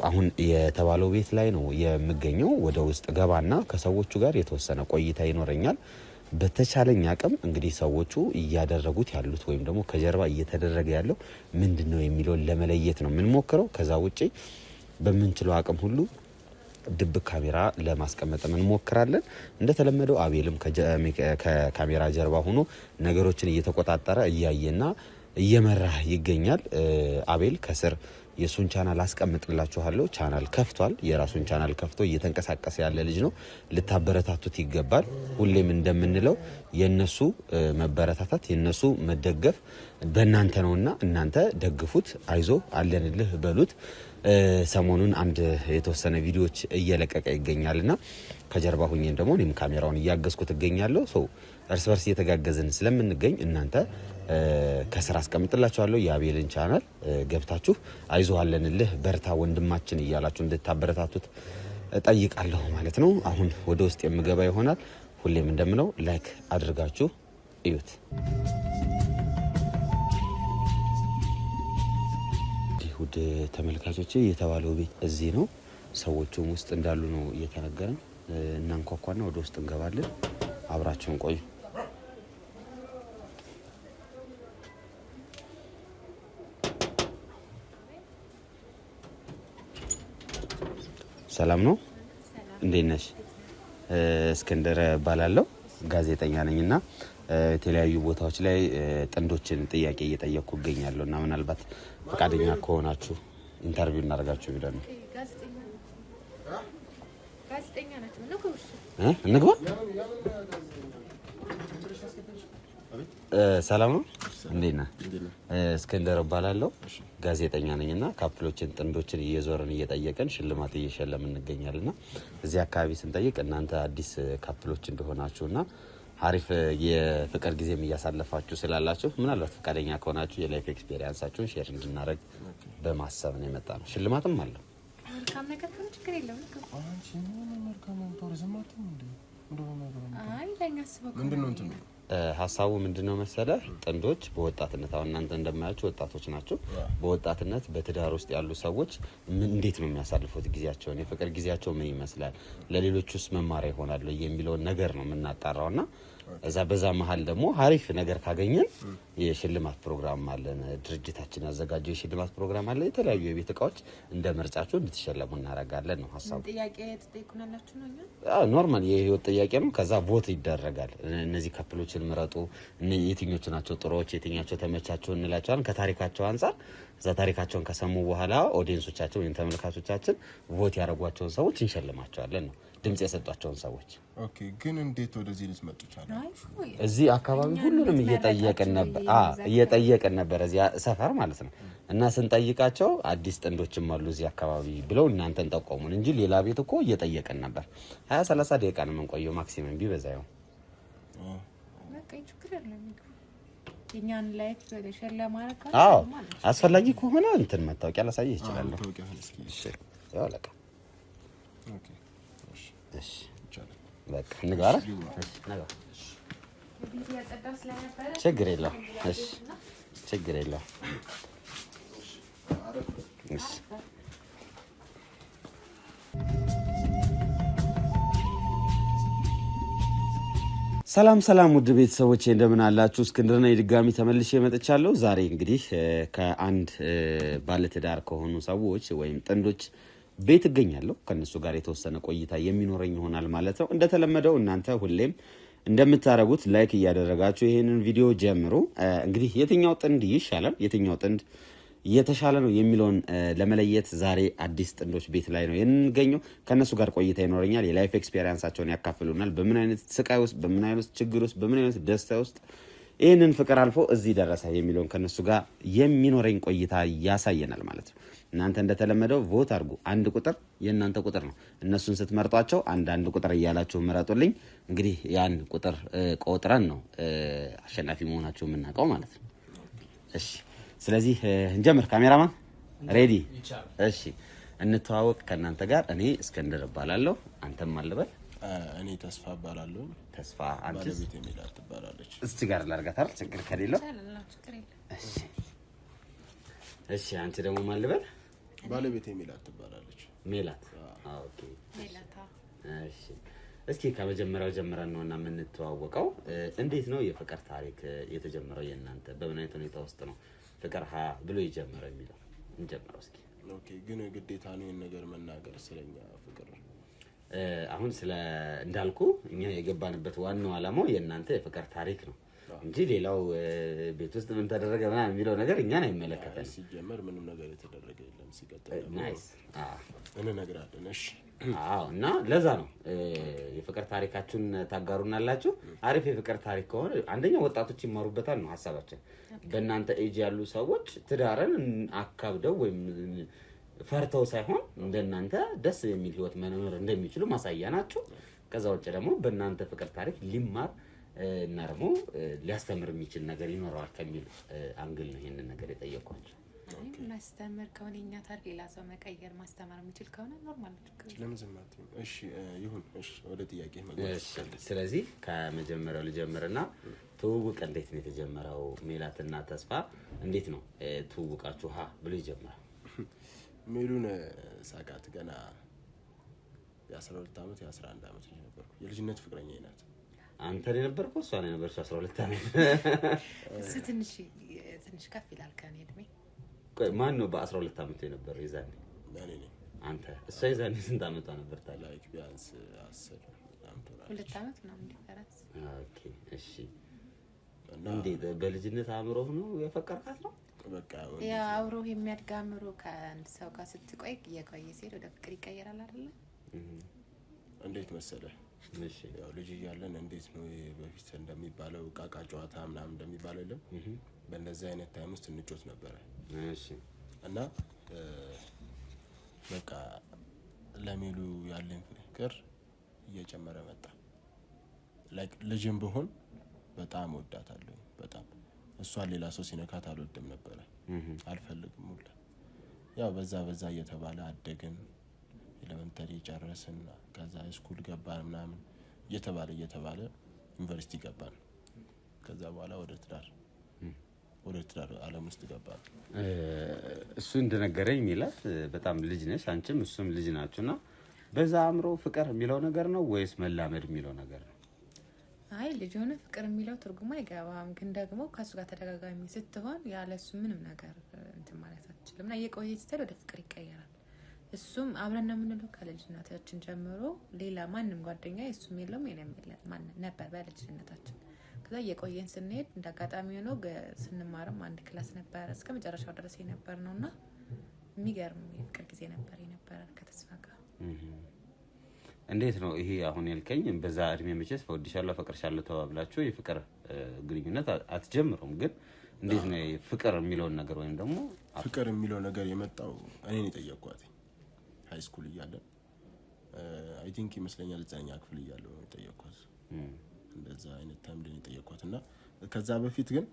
አሁን የተባለው ቤት ላይ ነው የምገኘው። ወደ ውስጥ ገባና ከሰዎቹ ጋር የተወሰነ ቆይታ ይኖረኛል። በተቻለኝ አቅም እንግዲህ ሰዎቹ እያደረጉት ያሉት ወይም ደግሞ ከጀርባ እየተደረገ ያለው ምንድነው የሚለውን ለመለየት ነው የምንሞክረው። ከዛ ውጪ በምንችለው አቅም ሁሉ ድብ ካሜራ ለማስቀመጥ እንሞክራለን። እንደተለመደው አቤልም ከካሜራ ጀርባ ሆኖ ነገሮችን እየተቆጣጠረ እያየና እየመራ ይገኛል። አቤል ከስር የሱን ቻናል አስቀምጥላችኋለሁ። ቻናል ከፍቷል። የራሱን ቻናል ከፍቶ እየተንቀሳቀሰ ያለ ልጅ ነው። ልታበረታቱት ይገባል። ሁሌም እንደምንለው የነሱ መበረታታት የነሱ መደገፍ በእናንተ ነውና እናንተ ደግፉት። አይዞ አለንልህ በሉት። ሰሞኑን አንድ የተወሰነ ቪዲዮዎች እየለቀቀ ይገኛልና ከጀርባ ሁኜን ደግሞ እኔም ካሜራውን እያገዝኩት እገኛለሁ። እርስ በርስ እየተጋገዝን ስለምንገኝ እናንተ ከስራ አስቀምጥላችኋለሁ የአቤልን ቻናል ገብታችሁ አይዞህ አለንልህ በርታ ወንድማችን እያላችሁ እንድታበረታቱት እጠይቃለሁ ማለት ነው። አሁን ወደ ውስጥ የምገባ ይሆናል። ሁሌም እንደምለው ላይክ አድርጋችሁ እዩት። ውድ ተመልካቾቼ የተባለው ቤት እዚህ ነው። ሰዎቹም ውስጥ እንዳሉ ነው እየተነገረን። እናንኳኳና ወደ ውስጥ እንገባለን። አብራችሁን ቆዩ። ሰላም ነው? እንዴት ነሽ? እስክንድር እባላለሁ፣ ጋዜጠኛ ነኝና የተለያዩ ቦታዎች ላይ ጥንዶችን ጥያቄ እየጠየቅኩ እገኛለሁ እና ምናልባት ፈቃደኛ ከሆናችሁ ኢንተርቪው እናደርጋችሁ ብለን ነው። እንግባ። ሰላም ነው? እንዴት ነህ? እስክንድር እባላለሁ፣ ጋዜጠኛ ነኝና ካፕሎችን ጥንዶችን እየዞርን እየጠየቅን ሽልማት እየሸለምን እንገኛለንና እዚህ አካባቢ ስንጠይቅ እናንተ አዲስ ካፕሎች እንደሆናችሁና አሪፍ የፍቅር ጊዜም እያሳለፋችሁ ስላላችሁ ምናልባት ፈቃደኛ ከሆናችሁ የላይፍ ኤክስፒሪየንሳችሁን ሼር እንድናደርግ በማሰብ ነው የመጣ ነው። ሽልማትም አለው። መልካም ነገር ከሆነ ችግር የለውም። አንቺ ምን መልካም ነው? ቱሪዝም አትም እንዴ? አይ ለኛ አስበው ምንድነው እንትን ሀሳቡ ምንድነው መሰለህ? ጥንዶች በወጣትነት አሁን እናንተ እንደማያችሁ ወጣቶች ናቸው። በወጣትነት በትዳር ውስጥ ያሉ ሰዎች እንዴት ነው የሚያሳልፉት ጊዜያቸውን? የፍቅር ጊዜያቸው ምን ይመስላል? ለሌሎቹስ መማሪያ ይሆናል የሚለውን ነገር ነው የምናጣራውና በዛ መሀል ደግሞ አሪፍ ነገር ካገኘን የሽልማት ፕሮግራም አለን። ድርጅታችን ያዘጋጀው የሽልማት ፕሮግራም አለ። የተለያዩ የቤት እቃዎች እንደ ምርጫችሁ እንድትሸለሙ እናደርጋለን ነው ሀሳቡ። ጥያቄ ተጠይቁናላችሁ ነው? ኖርማል የህይወት ጥያቄ ነው። ከዛ ቮት ይደረጋል። እነዚህ ካፕሎችን ምረጡ፣ የትኞቹ ናቸው ጥሩዎች፣ የትኛቸው ተመቻቸው እንላቸዋለን ከታሪካቸው አንጻር። እዛ ታሪካቸውን ከሰሙ በኋላ ኦዲየንሶቻችን ወይም ተመልካቾቻችን ቮት ያደረጓቸውን ሰዎች እንሸልማቸዋለን ነው፣ ድምጽ የሰጧቸውን ሰዎች። ኦኬ፣ ግን እንዴት ወደዚህ ልትመጡ ይቻላል? እዚህ አካባቢ ሁሉንም እየጠየቅን ነበር እዚህ ሰፈር ማለት ነው። እና ስንጠይቃቸው አዲስ ጥንዶችም አሉ እዚህ አካባቢ ብለው እናንተን ጠቆሙን እንጂ ሌላ ቤት እኮ እየጠየቅን ነበር። 20-30 ደቂቃ ነው የምንቆየው ማክሲመም ቢበዛ ይሁን። የኛን ላይፍ ሸለማ ማረካ አስፈላጊ ከሆነ እንትን መታወቂያ ላሳየህ ይችላል። እሺ ያው ለካ ኦኬ እሺ ይቻላል። በቃ እንግባ። ችግር የለውም። እሺ ችግር የለውም። እሺ ሰላም ውድ ቤተሰቦቼ እንደምን አላችሁ? እስክንድር ነኝ ድጋሚ ተመልሼ መጥቻለሁ። ዛሬ እንግዲህ ከአንድ ባለትዳር ከሆኑ ሰዎች ወይም ጥንዶች ቤት እገኛለሁ። ከነሱ ጋር የተወሰነ ቆይታ የሚኖረኝ ይሆናል ማለት ነው። እንደተለመደው እናንተ ሁሌም እንደምታደርጉት ላይክ እያደረጋችሁ ይሄንን ቪዲዮ ጀምሩ። እንግዲህ የትኛው ጥንድ ይሻላል፣ የትኛው ጥንድ የተሻለ ነው የሚለውን ለመለየት ዛሬ አዲስ ጥንዶች ቤት ላይ ነው የምንገኘው። ከነሱ ጋር ቆይታ ይኖረኛል። የላይፍ ኤክስፒሪየንሳቸውን ያካፍሉናል። በምን አይነት ስቃይ ውስጥ፣ በምን አይነት ችግር ውስጥ፣ በምን አይነት ደስታ ውስጥ ይህንን ፍቅር አልፎ እዚህ ደረሰ የሚለውን ከነሱ ጋር የሚኖረኝ ቆይታ ያሳየናል ማለት ነው። እናንተ እንደተለመደው ቮት አድርጉ። አንድ ቁጥር የእናንተ ቁጥር ነው። እነሱን ስትመርጧቸው አንድ ቁጥር እያላችሁ ምረጡልኝ። እንግዲህ ያን ቁጥር ቆጥረን ነው አሸናፊ መሆናችሁ የምናውቀው ማለት ነው። እሺ ስለዚህ እንጀምር። ካሜራማን ሬዲ? እሺ እንተዋወቅ ከእናንተ ጋር። እኔ እስክንድር እባላለሁ። አንተም አልበል? እኔ ተስፋ እባላለሁ። ተስፋ። አንቺስ? ባለቤቴ ሜላት ትባላለች። እስቲ ጋር ላርጋታል ችግር ከሌለው። እሺ እሺ አንቺ ደግሞ ማን ልበል? ባለቤቴ ሜላት ትባላለች። ሜላት። ኦኬ ሜላታ። እሺ እስኪ ከመጀመሪያው ጀምረን ነውና የምንተዋወቀው። እንዴት ነው የፍቅር ታሪክ የተጀመረው የእናንተ? በምን አይነት ሁኔታ ውስጥ ነው ፍቅር ብሎ የጀመረው የሚለው እንጀምረው እስኪ። ኦኬ፣ ግን ግዴታ ነው ይሄን ነገር መናገር ስለኛ ፍቅር? አሁን ስለ እንዳልኩ እኛ የገባንበት ዋናው ዓላማው የእናንተ የፍቅር ታሪክ ነው እንጂ ሌላው ቤት ውስጥ ምን ተደረገ ምናምን የሚለው ነገር እኛን አይመለከተንም። ሲጀመር ምንም ነገር የተደረገ የለም። ሲቀጥል ናይስ እንነግራለን። እሺ እና ለዛ ነው የፍቅር ታሪካችሁን ታጋሩናላችሁ። አሪፍ የፍቅር ታሪክ ከሆነ አንደኛ ወጣቶች ይማሩበታል ነው ሀሳባችን። በእናንተ ኤጅ ያሉ ሰዎች ትዳርን አካብደው ወይም ፈርተው ሳይሆን እንደናንተ ደስ የሚል ህይወት መኖር እንደሚችሉ ማሳያ ናቸው። ከዛ ውጭ ደግሞ በእናንተ ፍቅር ታሪክ ሊማር እና ደግሞ ሊያስተምር የሚችል ነገር ይኖረዋል ከሚል አንግል ነው ይሄንን ነገር የጠየኳቸው። ማስተማር ከሆነ እኛ ታሪክ ሌላ ሰው መቀየር ማስተማር የሚችል ከሆነ ኖርማል ነው። ለምን ዝማት? እሺ ይሁን። እሺ ወደ ጥያቄ መግባት። ስለዚህ ከመጀመሪያው ልጀምርና ትውውቅ እንዴት ነው የተጀመረው? ሜላትና ተስፋ እንዴት ነው ትውውቃችሁ ብሎ ይጀምራል? ሜሉን ሳቃት ገና የ12 ዓመት የ11 ዓመት ልጅ ነበርኩ። የልጅነት ፍቅረኛዬ ናት። አንተ ላይ ነበርኩ እሷ ላይ ነበርኩ 12 ዓመት። እሱ ትንሽ ከፍ ይላል ከኔ እድሜ። ቆይ ማን ነው በ12 ዓመት የነበረው የዛኔ? እኔ ነኝ። አንተ እሷ የዛኔ ስንት ዓመቷ ነበር ታዲያ? ላይክ ቢያንስ 10 ዓመት ነው። 2 ዓመት ምናምን ዲፈረንስ። ኦኬ እሺ። እንዴት በልጅነት አእምሮ ነው የፈቀርካት ነው? በቃ ያ አብሮ የሚያድግ አእምሮ ከአንድ ሰው ጋር ስትቆይ እየቆየ ሲሄድ ወደ ፍቅር ይቀየራል አይደለ? እንዴት መሰለህ? እሺ ያው ልጅ እያለን እንዴት ነው በፊት እንደሚባለው ቃቃ ጨዋታ ምናምን እንደሚባለው የለም። በእንደዚህ አይነት ታይም ውስጥ እንጮት ነበረ። እሺ እና በቃ ለሜሉ ያለኝ ፍቅር እየጨመረ መጣ። ላይክ ልጅም ብሆን በጣም ወዳታለሁ። በጣም እሷን ሌላ ሰው ሲነካት አልወድም ነበረ። አልፈልግም ሁላ። ያው በዛ እየተባለ አደግን። ኤሌመንተሪ ጨረስን፣ ከዛ ስኩል ገባን ምናምን እየተባለ ዩኒቨርሲቲ ገባን። ከዛ በኋላ ወደ ትዳር ዓለም ውስጥ ገባን። እሱ እንደነገረኝ ሚላት በጣም ልጅ ነሽ አንቺም እሱም ልጅ ናችሁና በዛ አእምሮ ፍቅር የሚለው ነገር ነው ወይስ መላመድ የሚለው ነገር ነው? አይ ልጅ ሆነ ፍቅር የሚለው ትርጉም አይገባም። ግን ደግሞ ከሱ ጋር ተደጋጋሚ ስትሆን ያለሱ ምንም ነገር እንትን ማለት አትችልም እና እየቆየ ስትል ወደ ፍቅር ይቀየራል። እሱም አብረን ነው የምንለው ከልጅነታችን ጀምሮ። ሌላ ማንም ጓደኛ እሱም የለውም የኔም የለም ማን ነበር በልጅነታችን። ከዛ እየቆየን ስንሄድ እንዳጋጣሚ ሆኖ ስንማርም አንድ ክላስ ነበር እስከ መጨረሻው ድረስ የነበር ነውና የሚገርም የፍቅር ጊዜ ነበር የነበረ ከተስፋ ጋር። እንዴት ነው ይሄ አሁን ያልከኝ? በዛ እድሜ መቼስ ወድሻለሁ አፈቅርሻለሁ ተባብላችሁ የፍቅር ግንኙነት አትጀምሩም። ግን እንዴት ነው ፍቅር የሚለው ነገር ወይም ደግሞ ፍቅር የሚለው ነገር የመጣው እኔ ነኝ የጠየቅኳት ሃይ ስኩል እያለን አይ ቲንክ ይመስለኛል 9ኛ ክፍል እያለሁ ነው የጠየቅኳት። እንደዛ አይነት ታይም ላይ የጠየቅኳት እና ከዛ በፊት ግን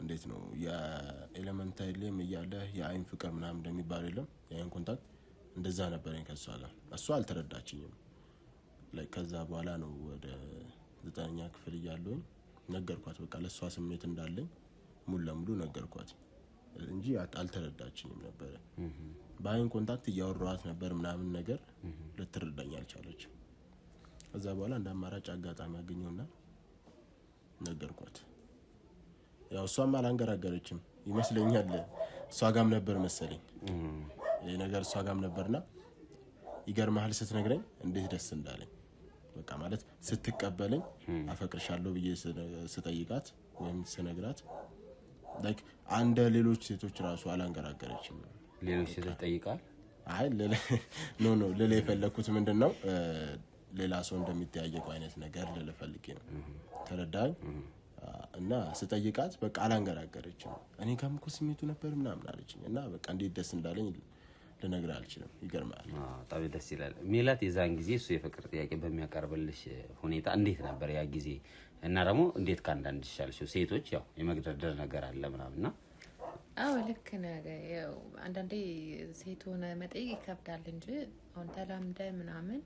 እንዴት ነው የኤሌመንታሪ ላይም እያለ የአይን ፍቅር ምናምን እንደሚባል የለም የአይን ኮንታክት እንደዛ ነበረኝ ከሷ ጋር። እሷ አልተረዳችኝም። ላይ ከዛ በኋላ ነው ወደ 9ኛ ክፍል እያለሁኝ ነገርኳት። በቃ ለሷ ስሜት እንዳለኝ ሙሉ ለሙሉ ነገርኳት እንጂ አልተረዳችኝም ነበር። በአይን ኮንታክት እያወራኋት ነበር ምናምን ነገር ልትረዳኝ አልቻለችም። ከዛ በኋላ እንደ አማራጭ አጋጣሚ ያገኘውና ነገርኳት። ያው እሷም አላንገራገረችም ይመስለኛል። እሷ ጋም ነበር መሰለኝ ይሄ ነገር እሷ ጋም ነበርና ይገርማል ስትነግረኝ እንዴት ደስ እንዳለኝ። በቃ ማለት ስትቀበለኝ አፈቅርሻለሁ ብዬ ስጠይቃት ወይም ስነግራት ላይክ አንደ ሌሎች ሴቶች ራሱ አላንገራገረችም። ሌሎች ሴቶች ጠይቃል? አይ ኖ ለሌ የፈለኩት ምንድነው ሌላ ሰው እንደሚጠያየቁ አይነት ነገር ለፈልጌ ነው። ተረዳኝ። እና ስጠይቃት በቃ አላንገራገረችም። እኔ ጋርም እኮ ስሜቱ ነበር ምናምን አለችኝ እና በቃ እንዴት ደስ እንዳለኝ ልነግር አልችልም። ይገርማል። በጣም ደስ ይላል። ሜላት የዛን ጊዜ እሱ የፍቅር ጥያቄ በሚያቀርብልሽ ሁኔታ እንዴት ነበር ያ ጊዜ? እና ደግሞ እንዴት ከአንዳንድ ይሻልሽው ሴቶች ያው የመግደርደር ነገር አለ ምናምንና? አዎ ልክ ነህ። ያው አንዳንዴ ሴት ሆነ መጠየቅ ይከብዳል እንጂ አሁን ተላምደ ምናምን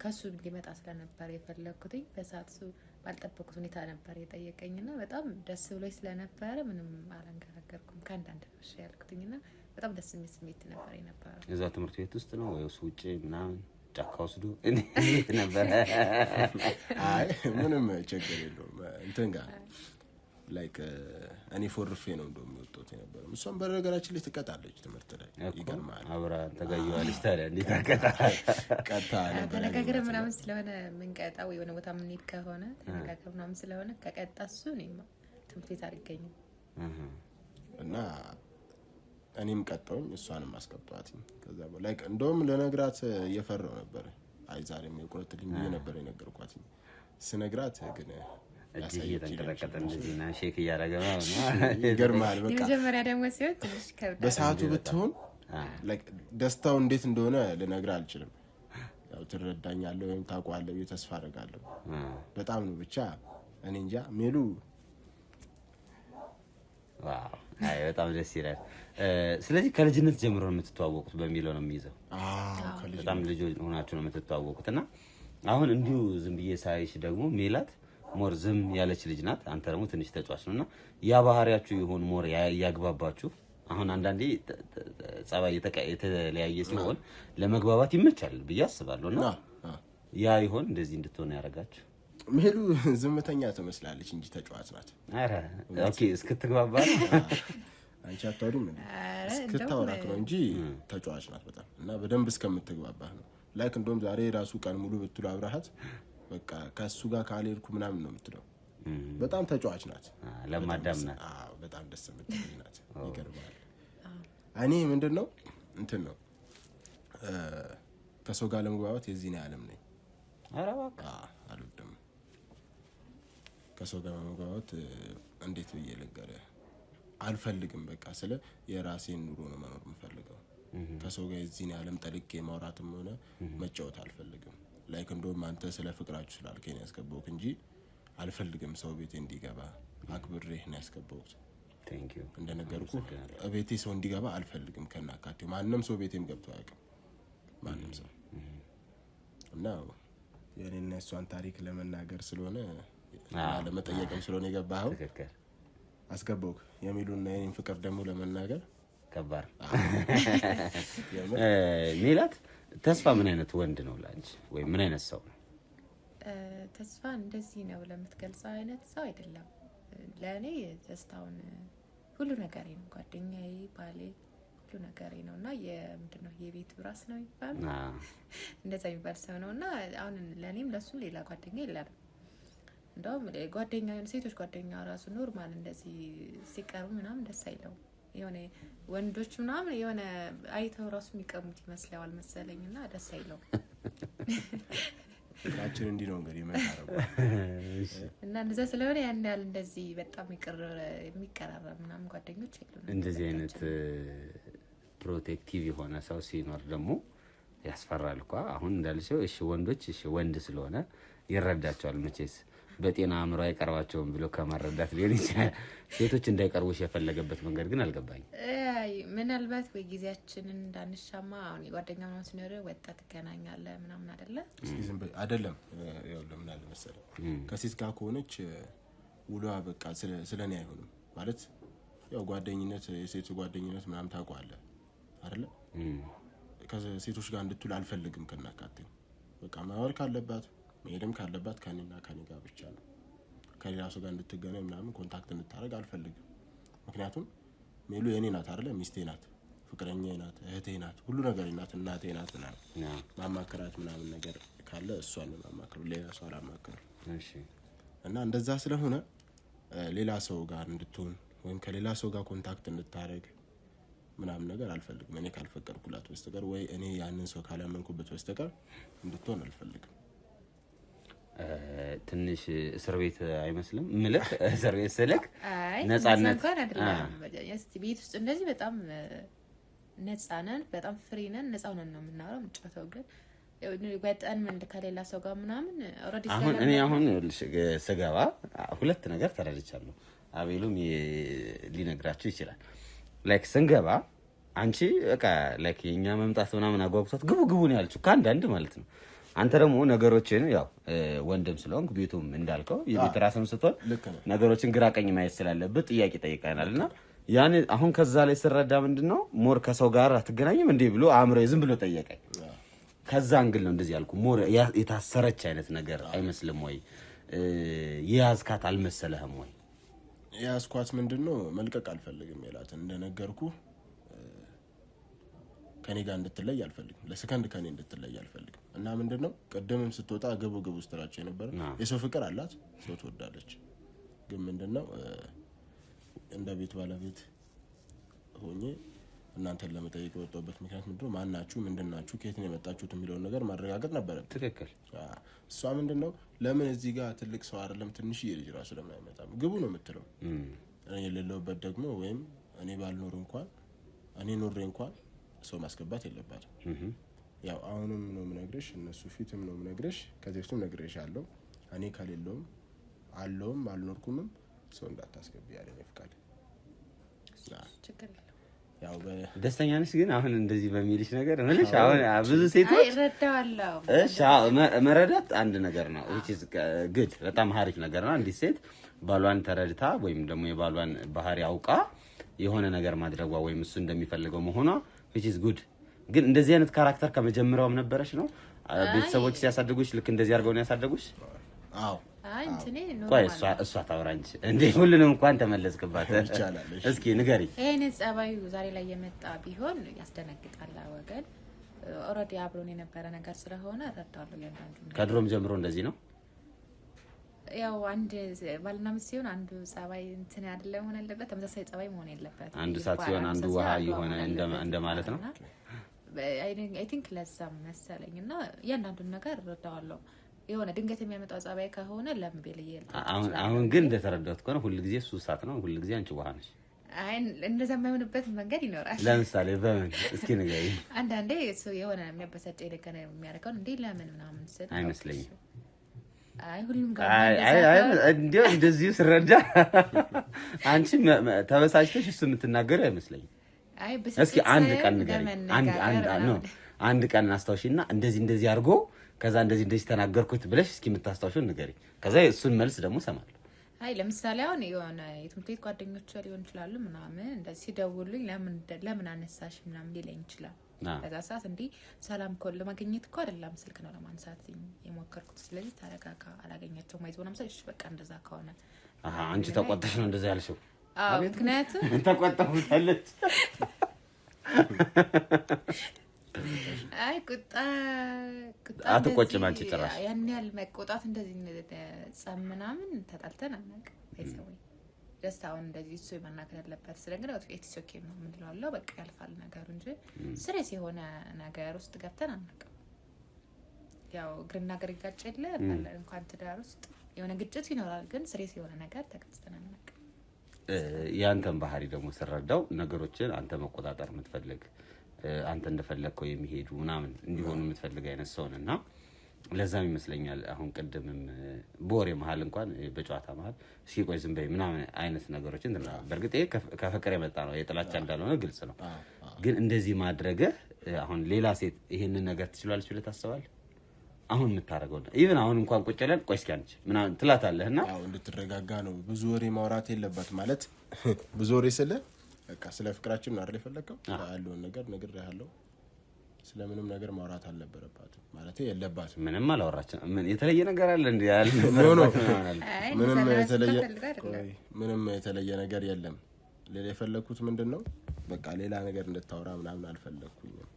ከሱ ሊመጣ ስለነበር የፈለኩትኝ በሰዓቱ ባልጠበቁት ሁኔታ ነበር የጠየቀኝና በጣም ደስ ብሎኝ ስለነበረ ምንም አላንገራገርኩም። ከአንዳንድ ነው ያልኩትኝና በጣም ደስ የሚል ስሜት ነበር የነበረው። እዛ ትምህርት ቤት ውስጥ ነው ወይስ ውጪ ምናምን ጫካ ወስዶ እንዴት ነበር? አይ ምንም ችግር የለውም። እንትን ጋር ላይክ እኔ ፎርፌ ነው እንደውም የወጣሁት የነበረው። እሷም በነገራችን ላይ ትቀጣለች ትምህርት ላይ። ይገርማል። አብራ ተጋየዋለች። ታዲያ እንዴት ቀጣ ነበር ተነጋገር ምናምን ስለሆነ ምንቀጣ ወይ የሆነ ቦታ ምን ሄድ ከሆነ ተነጋገር ምናምን ስለሆነ ከቀጣ እሱ እኔማ ትምህርት ቤት አልገኝም እና እኔም ቀጣውኝ እሷንም አስቀጣዋት። ከዛ ላይክ እንደውም ለነግራት እየፈራው ነበር። አይ ዛሬም የቁረጥልኝ ብዬ ነበር የነገርኳት። ስነግራት ግን እጅ እየተንቀጠቀጠ እንደዚህ ና ሼክ እያደረገ ነው። ይገርማል። በቃ የመጀመሪያ ደግሞ ሲሆን ትንሽ ከብዳል። በሰዓቱ ብትሆን ላይክ ደስታው እንዴት እንደሆነ ልነግርህ አልችልም። ያው ትረዳኛለህ ወይም ታውቀዋለህ ብዬ ተስፋ አደርጋለሁ። በጣም ነው ብቻ እኔ እንጃ ሜሉ። ዋው አይ በጣም ደስ ይላል። ስለዚህ ከልጅነት ጀምሮ ነው የምትተዋወቁት በሚለው ነው የሚይዘው። በጣም ልጆች ሆናችሁ ነው የምትተዋወቁት እና አሁን እንዲሁ ዝም ብዬ ሳይሽ ደግሞ ሜላት ሞር ዝም ያለች ልጅ ናት። አንተ ደግሞ ትንሽ ተጫዋች ነውና ያ ባህሪያችሁ ይሆን ሞር ያግባባችሁ አሁን አንዳንዴ ጸባይ የተለያየ ሲሆን ለመግባባት ይመቻል ብዬ አስባለሁና ያ ይሆን እንደዚህ እንድትሆን ያደርጋችሁ? ሜሉ ዝምተኛ ትመስላለች እንጂ ተጫዋች ናት። አረ ኦኬ እስክትግባባ አንቺ አታወሪም እንዴ? እስክታወራክ ነው እንጂ ተጫዋች ናት በጣም እና በደንብ እስከምትግባባ ነው። ላይክ እንደውም ዛሬ ራሱ ቀን ሙሉ ብትሉ አብረሃት በቃ ከሱ ጋር ካልሄድኩ ምናምን ነው የምትለው። በጣም ተጫዋች ናት። ለማዳም ናት። አዎ በጣም ደስ የምትል ናት። ይገርማል። እኔ ምንድነው እንትን ነው ከሰው ጋር ለመግባባት የዚህ ነው ያለም ነኝ። ኧረ እባክህ አልወድም ከሰው ጋር መግባባት። እንዴት ብዬ ልንገርህ? አልፈልግም። በቃ ስለ የራሴን ኑሮ ነው መኖር የምፈልገው። ከሰው ጋር የዚህ ነው ያለም ጠልቄ ማውራትም ሆነ መጫወት አልፈልግም። ላይክ እንደውም አንተ ስለ ፍቅራችሁ ስላልከኝ ያስገባሁት እንጂ አልፈልግም ሰው ቤቴ እንዲገባ። አክብሬህ ነው ያስገባሁት። ቴንክ ዩ እንደነገርኩ ቤቴ ሰው እንዲገባ አልፈልግም። ከናካቴው ማንንም ሰው ቤቴም ገብቶ አያውቅም ማንም ሰው። እና የኔና እሷን ታሪክ ለመናገር ስለሆነ ለመጠየቅም ስለሆነ የገባኸው አስገባሁት። የሚሉና የኔን ፍቅር ደግሞ ለመናገር ከባድ ሜላት። ተስፋ ምን አይነት ወንድ ነው ላንቺ? ወይ ምን አይነት ሰው ነው? ተስፋ እንደዚህ ነው ለምትገልጸው አይነት ሰው አይደለም። ለእኔ ደስታውን ሁሉ ነገሬ ነው። ጓደኛዬ፣ ባሌ፣ ሁሉ ነገሬ ነው እና ምንድነው የቤት ብራስ ነው የሚባል እንደዛ የሚባል ሰው ነው እና አሁን ለእኔም ለሱም ሌላ ጓደኛ የለንም። እንደውም ጓደኛ ሴቶች ጓደኛ ራሱ ኖርማል እንደዚህ ሲቀርቡ ምናምን ደስ አይለው። የሆነ ወንዶች ምናምን የሆነ አይተው ራሱ የሚቀሙት ይመስለዋል መሰለኝ እና ደስ አይለው። ፍቅራችን እንዲህ ነው እንግዲህ መታረቁ እና እንደዛ ስለሆነ ያን ያህል እንደዚህ በጣም የሚቀራረብ ምናምን ጓደኞች የሉንም። እንደዚህ አይነት ፕሮቴክቲቭ የሆነ ሰው ሲኖር ደግሞ ያስፈራል እኮ። አሁን እንዳልሽው እሺ ወንዶች እሺ ወንድ ስለሆነ ይረዳቸዋል መቼስ በጤና አእምሮ አይቀርባቸውም ብሎ ከመረዳት ሊሆን ይችላል። ሴቶች እንዳይቀርቡሽ የፈለገበት መንገድ ግን አልገባኝም። ምናልባት ወይ ጊዜያችንን እንዳንሻማ አሁን ጓደኛ ምናምን ሲኖር ወጣት ትገናኛለህ ምናምን አይደለ? አይደለም ያው ለምን አለ መሰለህ ከሴት ጋር ከሆነች ውሏ በቃ ስለኔ አይሆንም ማለት ያው ጓደኝነት የሴት ጓደኝነት ምናምን ታውቀዋለህ አይደለ? ከሴቶች ጋር እንድትውል አልፈልግም ከናካቴው በቃ ማወር ካለባት መሄድም ካለባት ከኔና ከኔ ጋር ብቻ ነው። ከሌላ ሰው ጋር እንድትገናኝ ምናምን ኮንታክት እንድታረግ አልፈልግም። ምክንያቱም ሜሉ የኔ ናት አይደለ? ሚስቴ ናት፣ ፍቅረኛዬ ናት፣ እህቴ ናት፣ ሁሉ ነገር ናት፣ እናቴ ናት ምናምን ማማከራት ምናምን ነገር ካለ እሷን ነው ማማከሩ፣ ሌላ ሰው አላማከርም። እሺ። እና እንደዛ ስለሆነ ሌላ ሰው ጋር እንድትሆን ወይም ከሌላ ሰው ጋር ኮንታክት እንድታረግ ምናምን ነገር አልፈልግም። እኔ ካልፈቀድኩላት በስተቀር ወይ እኔ ያንን ሰው ካላመንኩበት በስተቀር እንድትሆን አልፈልግም። ትንሽ እስር ቤት አይመስልም? ምልክ እስር ቤት ስልክ ነፃነት ቤት ውስጥ እንደዚህ በጣም ነፃ ነን፣ በጣም ፍሪ ነን፣ ነፃ ነን ነው የምናወራው የምንጫወተው። ግን ወጣን ምን ከሌላ ሰው ጋር ምናምን ኦሬዲ አሁን እኔ አሁን ስገባ ሁለት ነገር ተረድቻለሁ። አቤሉም ሊነግራችሁ ይችላል። ላይክ ስንገባ አንቺ በቃ ላይክ የኛ መምጣት ምናምን አጓጉቷት ግቡ ግቡ ነው ያለችው ከአንዳንድ ማለት ነው። አንተ ደግሞ ነገሮችን ያው ወንድም ስለሆንክ ቤቱም እንዳልከው የቤት ራስም ስትሆን ነገሮችን ግራ ቀኝ ማየት ስላለበት ጥያቄ ጠይቀናልና ያን አሁን ከዛ ላይ ስረዳ ምንድነው ሞር ከሰው ጋር አትገናኝም እንዴ ብሎ አእምሮዬ ዝም ብሎ ጠየቀኝ። ከዛ አንግል ነው እንደዚህ ያልኩ። ሞር የታሰረች አይነት ነገር አይመስልም ወይ? የያዝካት አልመሰለህም ወይ? የያዝኳት ምንድነው መልቀቅ አልፈልግም ይላል እንደነገርኩ ከኔ ጋር እንድትለይ አልፈልግም። ለሰከንድ ከኔ እንድትለይ አልፈልግም። እና ምንድነው ቀደምም ስትወጣ ገቡ ገቡ ስትላቸው የነበረ የሰው ፍቅር አላት፣ ሰው ትወዳለች። ግን ምንድነው እንደ ቤት ባለቤት ሆኜ እናንተን ለመጠየቅ የወጣሁበት ምክንያት ምንድነው ማናችሁ ምንድናችሁ ከየት ነው የመጣችሁት የሚለውን ነገር ማረጋገጥ ነበረ። ትክክል። እሷ ምንድነው ለምን እዚህ ጋር ትልቅ ሰው አይደለም ትንሽዬ ልጅ ራሱ ለምን አይመጣም ግቡ ነው የምትለው። እኔ የሌለውበት ደግሞ ወይም እኔ ባልኖር እንኳን እኔ ኖሬ እንኳን ሰው ማስገባት የለባትም። ያው አሁንም ነው የምነግርሽ፣ እነሱ ፊትም ነው የምነግርሽ፣ ከዚህ በፊትም ነግሬሻለሁ። እኔ ከሌለውም አለውም አልኖርኩምም ሰው እንዳታስገቢ ያለኝ ፍቃድ። ችግር የለም። ያው ደስተኛ ነሽ ግን አሁን እንደዚህ በሚልሽ ነገር ምንሽ አሁን ብዙ ሴቶች አይረዳዋለሁ። እሺ መረዳት አንድ ነገር ነው which is good በጣም አሪፍ ነገር ነው። እንዲህ ሴት ባሏን ተረድታ ወይም ደግሞ የባሏን ባህሪ አውቃ የሆነ ነገር ማድረጓ ወይም እሱ እንደሚፈልገው መሆኗ which is good። ግን እንደዚህ አይነት ካራክተር ከመጀመሪያውም ነበረሽ ነው? ቤተሰቦች ሲያሳድጉሽ ልክ እንደዚህ አድርገው ነው ያሳደጉሽ? አዎ። አይ እንትኔ ነው ቆይ እሷ ታውራ እንጂ እንዴ ሁሉንም እንኳን ተመለስክባት። እስኪ ንገሪ። ይሄን ጸባዩ ዛሬ ላይ የመጣ ቢሆን ያስደነግጣል ወገን። ኦልሬዲ አብሮን የነበረ ነገር ስለሆነ እረዳለሁ። ያንዳንዱ ከድሮም ጀምሮ እንደዚህ ነው። ያው አንድ ባልና ሚስት ሲሆን አንዱ ጸባይ እንትን አይደለ መሆን ያለበት፣ ተመሳሳይ ጸባይ መሆን የለበት። አንዱ እሳት ሲሆን አንዱ ውሃ የሆነ እንደማለት ነው። አይ ቲንክ ለዛም መሰለኝ እና ያንዳንዱን ነገር እረዳዋለሁ። የሆነ ድንገት የሚያመጣው ጸባይ ከሆነ ለምቤል አሁን ግን እንደተረዳሁት ከሆነ ሁሉ ጊዜ እሱ እሳት ነው፣ ሁሉ ጊዜ አንቺ ውሃ ነሽ። አይ እንደዛ የማይሆንበት መንገድ ይኖራል። ለምሳሌ በምን እስኪ ንገሪ። አንዳንዴ እሱ የሆነ የሚያበሳጨኝ ነገር የሚያደርገው እንዴ ለምን ምናምን ስል አይመስለኝም። አይ ሁሉም ጋር እንዲያው እንደዚሁ ስረዳ አንቺ ተበሳጭተሽ እሱ የምትናገረው አይመስለኝም። አይ እስኪ አንድ ቀን ንገሪ። አንድ ቀን አስታውሺና እንደዚህ አድርጎ ከዛ እንደዚህ ተናገርኩት ብለሽ እስኪ የምታስታውሺው ንገሪ። ከዛ እሱን መልስ ደግሞ እሰማለሁ። አይ ለምሳሌ አሁን የሆነ የትምህርት ቤት ጓደኞች ሊሆን ይችላሉ ምናምን እንደዚህ ሲደውሉኝ ለምን አነሳሽ ምናምን ሊለኝ ይችላል። በዛ ሰዓት እንዲህ ሰላም ኮል ለማግኘት እኮ አይደለም ስልክ ነው ለማንሳት የሞከርኩት። ስለዚህ ተረጋጋ፣ አላገኛቸው ማይዝ ሆነ ምሳሌ በቃ እንደዛ ከሆነ አንቺ ተቆጣሽ ነው እንደዛ ያልሽው? አዎ ምክንያቱም ተቆጣሁታለች። አይ ቁጣ አትቆጭም አንቺ ጭራሽ? ያን ያህል መቆጣት እንደዚህ ጸም ምናምን ተጣልተን አናውቅም። ቤተሰቦች ደስታውን እንደዚህ እሱ የማናገር ያለበት ስለዚህ ኤቲስ ኦኬ ነው የምንለው። በቃ ያልፋል ነገሩ እንጂ ስሬስ የሆነ ነገር ውስጥ ገብተን አናውቅም። ያው ግርና ገር ይጋጭ የለ እንኳን ትዳር ውስጥ የሆነ ግጭት ይኖራል፣ ግን ስሬስ የሆነ ነገር ተከስተን አናውቅም። ያንተን ባህሪ ደግሞ ስረዳው ነገሮችን አንተ መቆጣጠር የምትፈልግ አንተ እንደፈለግከው የሚሄዱ ምናምን እንዲሆኑ የምትፈልግ አይነት ሰው ነና ለዛም ይመስለኛል አሁን ቅድምም በወሬ መሀል እንኳን በጨዋታ መሀል እስኪ ቆይ ዝም በይ ምናምን አይነት ነገሮችን እንትና በእርግጥ ይሄ ከፍቅር የመጣ ነው፣ የጥላቻ እንዳልሆነ ግልጽ ነው። ግን እንደዚህ ማድረግህ አሁን ሌላ ሴት ይሄንን ነገር ትችላለች ብለህ ታስባለህ? አሁን የምታደርገው ኢቭን አሁን እንኳን ቁጭ ብለን ቆይ እስኪ አንቺ ምናምን ትላታለህና ያው እንድትረጋጋ ነው። ብዙ ወሬ ማውራት የለባት ማለት ብዙ ወሬ ስለ በቃ ስለ ፍቅራችን ነው አይደል የፈለከው? ያለውን ነገር ነግሬሃለሁ። ስለምንም ነገር ማውራት አልነበረባትም ማለት የለባትም። ምንም አላወራችም። ምን የተለየ ነገር አለ እንዴ? ያለ ምንም የተለየ ነገር የለም። ሌላ የፈለኩት ምንድነው በቃ ሌላ ነገር እንድታወራ ምናምን አልፈለኩኝም።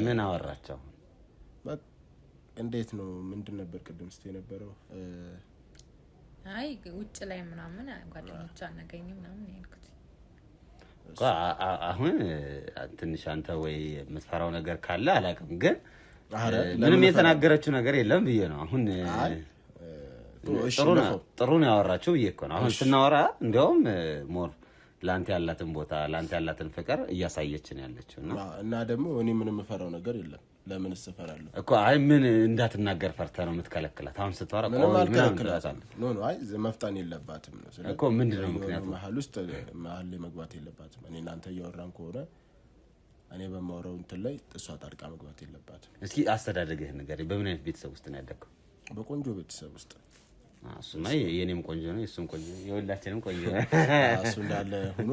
ምን አወራቸው? በቃ እንዴት ነው ምንድን ነበር ቅድም ስትይ የነበረው? አይ ውጭ ላይ ምናምን ጓደኞቿ አናገኝም ምናምን ያልኩት አሁን ትንሽ አንተ ወይ የምትፈራው ነገር ካለ አላውቅም፣ ግን ምንም የተናገረችው ነገር የለም ብዬ ነው። አሁን ጥሩ ነው ያወራችው ብዬ እኮ ነው። አሁን ስናወራ እንዲያውም ሞር ላንተ ያላትን ቦታ ላንተ ያላትን ፍቅር እያሳየችን ያለችው እና ደግሞ እኔ ምንም የምፈራው ነገር የለም። ለምን እፈራለሁ እኮ? አይ ምን እንዳትናገር ፈርተህ ነው የምትከለክላት? አሁን ስትወራ ምንም አልከለክላትም። ኖ አይ መፍጣን የለባትም ነው እኮ። ምንድነው ምክንያቱ? መሀል ላይ መግባት የለባትም። እኔ እናንተ እያወራን ከሆነ እኔ በማወራው እንትን ላይ እሷ ጣልቃ መግባት የለባትም። እስኪ አስተዳደግህን ንገረኝ። በምን አይነት ቤተሰብ ውስጥ ነው ያደግከው? በቆንጆ ቤተሰብ ውስጥ። እሱማ የኔም ቆንጆ ነው፣ የሱም ቆንጆ ነው፣ የሁላችንም ቆንጆ ነው። እሱ እንዳለ ሆኖ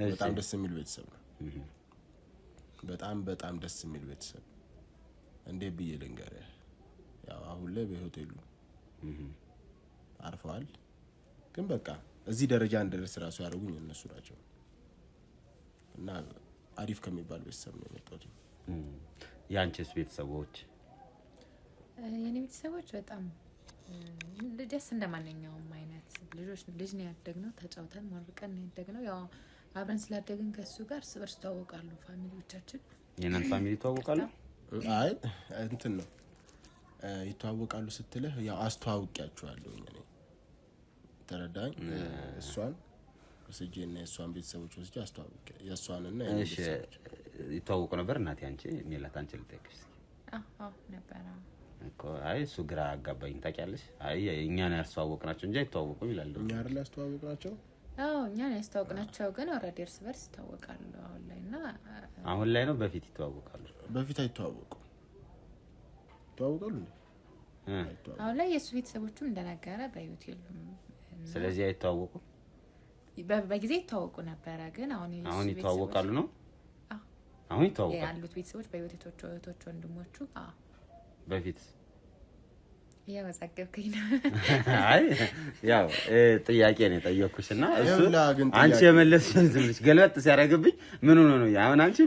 በጣም ደስ የሚል ቤተሰብ ነው። በጣም ደስ የሚል ቤተሰብ። እንዴ ብዬ ልንገርህ፣ ያው አሁን ላይ በሆቴሉ አርፈዋል፣ ግን በቃ እዚህ ደረጃ እንደደርስ ራሱ ያደረጉኝ እነሱ ናቸው እና አሪፍ ከሚባል ቤተሰብ ነው የመጣሁት። ያንቺስ ቤተሰቦች? የኔ ቤተሰቦች በጣም ደስ እንደማንኛውም አይነት ልጅ ነው ያደግነው። ተጫውተን ሞርቀን ነው ያደግነው። ያው አብረን ስላደግን ከሱ ጋር እርስ በርስ ተዋወቃሉ ፋሚሊዎቻችን። የእናንተ ፋሚሊ ተዋወቃሉ? አይ እንትን ነው ይተዋወቃሉ ስትልህ ያው አስተዋውቂያቸዋለሁ እኔ ተረዳኝ። እሷን ወስጄና የእሷን ቤተሰቦች ወስጄ አስተዋውቄ የእሷንና እሺ ይተዋወቁ ነበር። እናቴ አንቺ ሜላት አንቺ ልጠይቅሽ አዎ ነበር እኮ። አይ እሱ ግራ አጋባኝ ታውቂያለሽ። አይ እኛ ነው ያስተዋወቅናቸው እንጂ አይተዋወቁም ይላሉ። እኛ አይደል ያስተዋወቅናቸው? አዎ እኛ ነው ያስተዋወቅናቸው፣ ግን ኦልሬዲ እርስ በርስ ይተዋወቃሉ አሁን ላይ። እና አሁን ላይ ነው በፊት ይተዋወቃሉ? በፊት አይተዋወቁም። ይተዋወቃሉ እንዴ? አሁን ላይ የሱ ቤተሰቦቹም እንደነገረ በዩቲዩብ። ስለዚህ አይተዋወቁም። በጊዜ ይተዋወቁ ነበረ ግን አሁን ይተዋወቃሉ ነው? አሁን ይተዋወቃሉ ያሉት ቤተሰቦች በህይወቶቹ እህቶቹ ወንድሞቹ በፊት ያወዛገብከኝ ነው። አይ ያው ጥያቄ ነው የጠየኩሽና እሱ አንቺ የመለስሽ ገልበጥ ሲያደርግብኝ ምን ሆኖ ነው አሁን አንቺ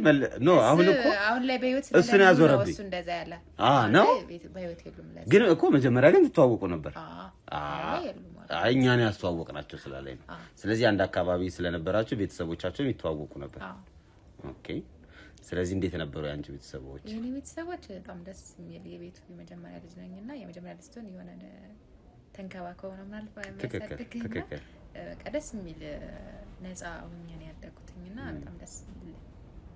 ኖ አሁን እኮ አሁን ላይ በህይወት እሱ ነው ያዞረብኝ። እሱ እንደዛ ያለ ነው በህይወት የሉም ለዛ ግን እኮ መጀመሪያ ግን ትተዋወቁ ነበር። አይ እኛ ነው ያስተዋወቅናቸው ስላለኝ ነው። ስለዚህ አንድ አካባቢ ስለነበራችሁ ቤተሰቦቻችሁም ይተዋወቁ ነበር። ኦኬ ስለዚህ እንዴት ነበሩ ያንቺ ቤተሰቦች? የኔ ቤተሰቦች በጣም ደስ የሚል የቤቱ የመጀመሪያ ልጅ ነኝና የመጀመሪያ ልጅ ትሆን የሆነ ተንከባከው ነው ማለት የሚያሳድግና በቃ ደስ የሚል ነፃ ሆኜ ነው ያደግኩትና በጣም ደስ የሚል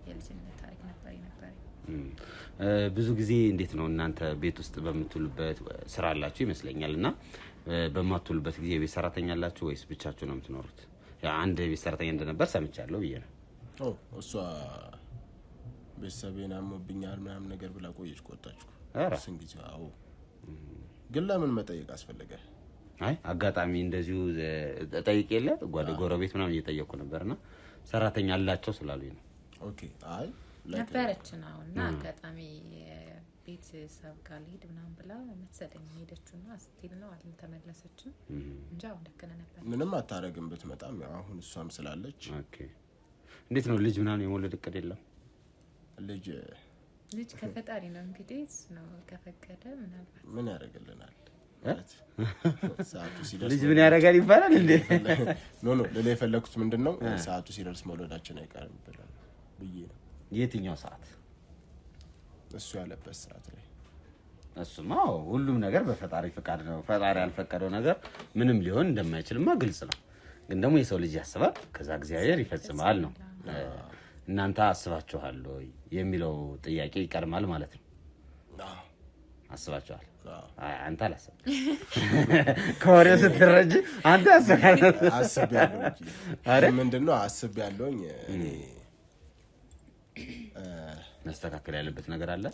የልጅነት ታሪክ ነበር። ብዙ ጊዜ እንዴት ነው እናንተ ቤት ውስጥ በምትውሉበት ስራ አላችሁ ይመስለኛልና በማትውሉበት ጊዜ ቤት ሰራተኛ አላችሁ ወይስ ብቻችሁ ነው የምትኖሩት? ያ አንድ ቤት ሰራተኛ እንደነበር ሰምቻለሁ ብዬ ነው። እሷ ቤተሰቤን አሞብኛል ምናምን ነገር ብላ ቆየች ቆጣችሁ ስንት ጊዜ ግን ለምን መጠየቅ አስፈለገ? አይ አጋጣሚ እንደዚሁ ጠይቄ የለ ጎረቤት ምናምን እየጠየቁ ነበርና ሰራተኛ አላቸው ስላሉኝ ነው። ኦኬ አይ ነበረች ነውና አጋጣሚ ቤተሰብ ጋር ልሄድ ምናምን ብላ መሰለኝ ሄደችና ስቲል ነው አልተመለሰችም እንጂ አሁን ደከነ ነበር። ምንም አታረግም ብትመጣም ያው አሁን እሷም ስላለች። ኦኬ እንዴት ነው ልጅ ምናምን የመውለድ እቅድ የለም? ልጅ ከፈጣሪ ነው እንግዲህ ነው ከፈቀደ ምናልባት ምን ያደርግልናል ሰዓቱ ሲደርስ ልጅ ምን ያደርጋል ይባላል እንዴ? ኖ ለሌላ የፈለኩት ምንድነው ሰዓቱ ሲደርስ መውለዳችን አይቀርም ብዬ ነው። የትኛው ሰዓት? እሱ ያለበት ሰዓት ላይ። እሱማ ሁሉም ነገር በፈጣሪ ፍቃድ ነው። ፈጣሪ ያልፈቀደው ነገር ምንም ሊሆን እንደማይችልማ ግልጽ ነው። ግን ደግሞ የሰው ልጅ ያስባል ከዛ እግዚአብሔር ይፈጽማል ነው። እናንተ አስባችኋል ወይ የሚለው ጥያቄ ይቀርማል ማለት ነው። አስባችኋል? አንተ አላሰብም። ከወሬው ስትረጅ አንተ አስቤያለሁ እንጂ ምንድነው አስቤያለሁኝ እኔ መስተካከል ያለበት ነገር አለ።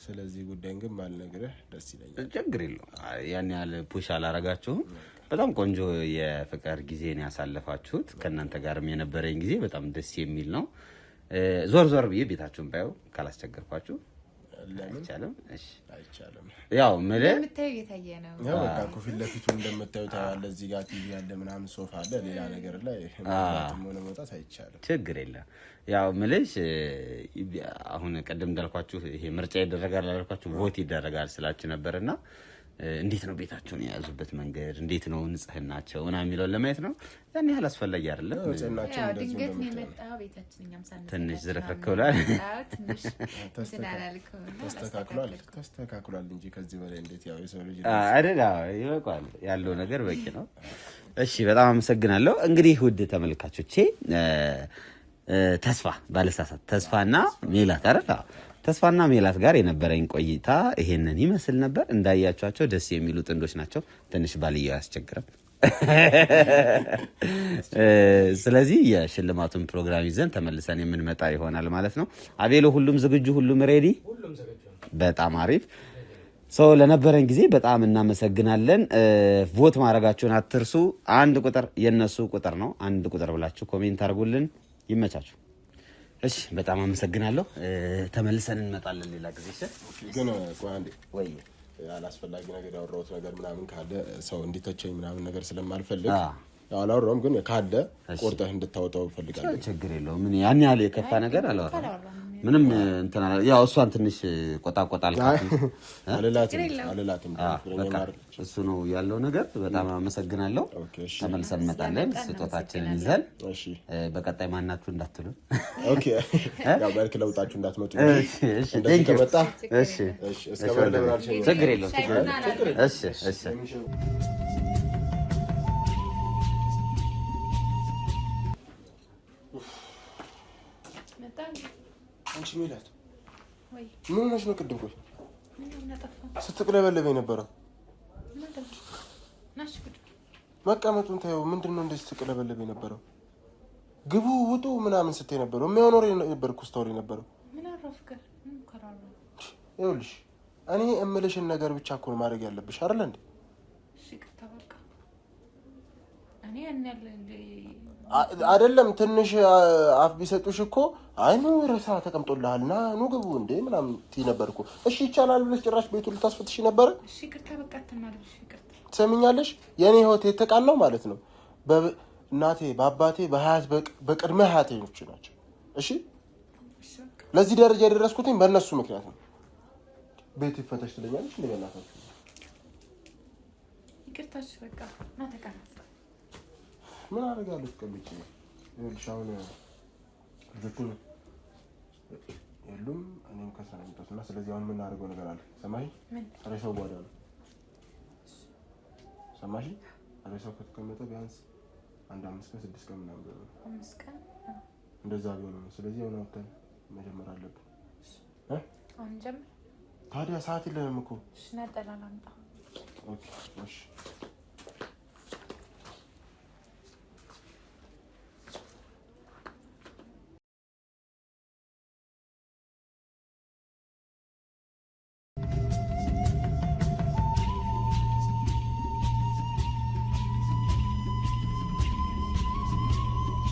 ስለዚህ ጉዳይን ግን ባልነግርህ ደስ ይለኛል። ችግር የለውም። ያን ያህል ፑሽ አላረጋችሁም። በጣም ቆንጆ የፍቅር ጊዜን ያሳለፋችሁት። ከእናንተ ጋርም የነበረኝ ጊዜ በጣም ደስ የሚል ነው። ዞር ዞር ብዬ ቤታችሁን ባየው ካላስቸገርኳችሁ አይቻልም? እሺ አይቻልም። ያው ማለት የምታየው የታየ ነው። ያው በቃ ፊት ለፊቱ እንደምታዩት ያለ እዚህ ጋር ቲቪ ያለ ምናምን ሶፋ አለ። ሌላ ነገር ላይ መውጣት አይቻልም። ችግር የለም። ያው ምልሽ አሁን ቀደም እንዳልኳችሁ ይሄ ምርጫ ይደረጋል አላልኳችሁ ቮት ይደረጋል ስላችሁ ነበርና እንዴት ነው ቤታቸውን የያዙበት መንገድ እንዴት ነው ንጽህናቸው እና የሚለውን ለማየት ነው። ያን ያህል አስፈላጊ አይደለም። ያው ድንገት ነው የመጣው ቤታችን እኛም ሳንነሳ ትንሽ ዝረክረክ ብሏል። ትንሽ ተስተካክሏል እንጂ ከዚህ በላይ እንዴት ያው የሰው ልጅ አይደል ይበቃል። ያለው ነገር በቂ ነው። እሺ በጣም አመሰግናለሁ። እንግዲህ ውድ ተመልካቾቼ ተስፋ ባለሳሳት ተስፋና ሜላት አይደል ተስፋና ሜላት ጋር የነበረኝ ቆይታ ይሄንን ይመስል ነበር። እንዳያችኋቸው ደስ የሚሉ ጥንዶች ናቸው። ትንሽ ባልየው ያስቸግራል። ስለዚህ የሽልማቱን ፕሮግራም ይዘን ተመልሰን የምንመጣ ይሆናል ማለት ነው። አቤሎ ሁሉም ዝግጁ፣ ሁሉም ሬዲ? በጣም አሪፍ። ለነበረን ጊዜ በጣም እናመሰግናለን። ቮት ማድረጋችሁን አትርሱ። አንድ ቁጥር የነሱ ቁጥር ነው። አንድ ቁጥር ብላችሁ ኮሜንት አድርጉልን። ይመቻችሁ። እሺ በጣም አመሰግናለሁ። ተመልሰን እንመጣለን ሌላ ጊዜ። ግን ቆይ አንዴ ወይ አላስፈላጊ ነገር ያወራሁት ነገር ምናምን ካለ ሰው እንዲተቸኝ ምናምን ነገር ስለማልፈልግ ያው አላወራሁም። ግን ካለ ቆርጠህ እንድታወጣው ፈልጋለሁ። ችግር የለውም። ምን ያን ያህል የከፋ ነገር አላወራም። ምንም እንትና ያው እሷን ትንሽ ቆጣቆጣ አልላትም። እሱ ነው ያለው ነገር። በጣም አመሰግናለሁ። ተመልሰን እንመጣለን ስጦታችንን ይዘን። በቀጣይ ማናችሁ እንዳትሉ። ኦኬ ያው በልክ ለውጣችሁ እንዳትመጡ። እሺ ቴንክ ዩ። እሺ እሺ ችግር የለውም። እሺ እሺ አንቺ ሜላት ወይ ምን ሆነሽ ነው? ቅድም ቆይ ስትቅለበለበኝ ነበረ። መቀመጡን ታየው። ምንድነው እንደዚህ ስትቅለበለበኝ ነበረው? ግቡ ውጡ ምናምን ስትይ ነበረው። የሚያኖር ነበርኩ ስቶሪ ነበረው። ምን አረፍከ? ምን ከራራ ይኸውልሽ እኔ እምልሽን ነገር ብቻ እኮ ማድረግ ያለብሽ አይደል እንዴ? እሺ ከተባልካ እኔ ያን ያለ አይደለም ትንሽ አፍ ቢሰጡሽ እኮ አይ ነው ረሳ ተቀምጦልሃልና ኑ ግቡ እንዴ ምናምን ትይ ነበርኩ። እሺ ይቻላል ብለሽ ጭራሽ ቤቱን ልታስፈትሽ ነበር። እሺ ይቅርታ በቃ ተናደሽ ይቅርታ። ትሰሚኛለሽ? የኔ ህይወት የተቃናው ማለት ነው በእናቴ በአባቴ በሀያት በቅድመ ሀያተኞች ናቸው። እሺ ለዚህ ደረጃ የደረስኩትኝ በእነሱ ምክንያት ነው። ቤት ይፈተሽ ትለኛለሽ እንዴ? በእናታችሁ ይቅርታሽ በቃ ና ተቀመጥ። ምን አደርጋለሁ? ተቀምጬ ይኸውልሽ አሁን ልጆቹን የሉም እኔም ከስራ ነው የመጣሁት እና ስለዚህ አሁን የምናደርገው ነገር አለ። ሰማሽ? ሬሳው ጓዳ ነው። ሰማሽ? ሬሳው ከተቀመጠ ቢያንስ 1 5 ቀን 6 ቀን ምናምን ቢሆን 5 ቀን እንደዛ ቢሆን ነው። ስለዚህ አሁን አውጥተን መጀመር አለብን። አሁን ጀምር። ታዲያ ሰዓት የለንም እኮ። እሺ ነጠላ ላምጣ። ኦኬ እሺ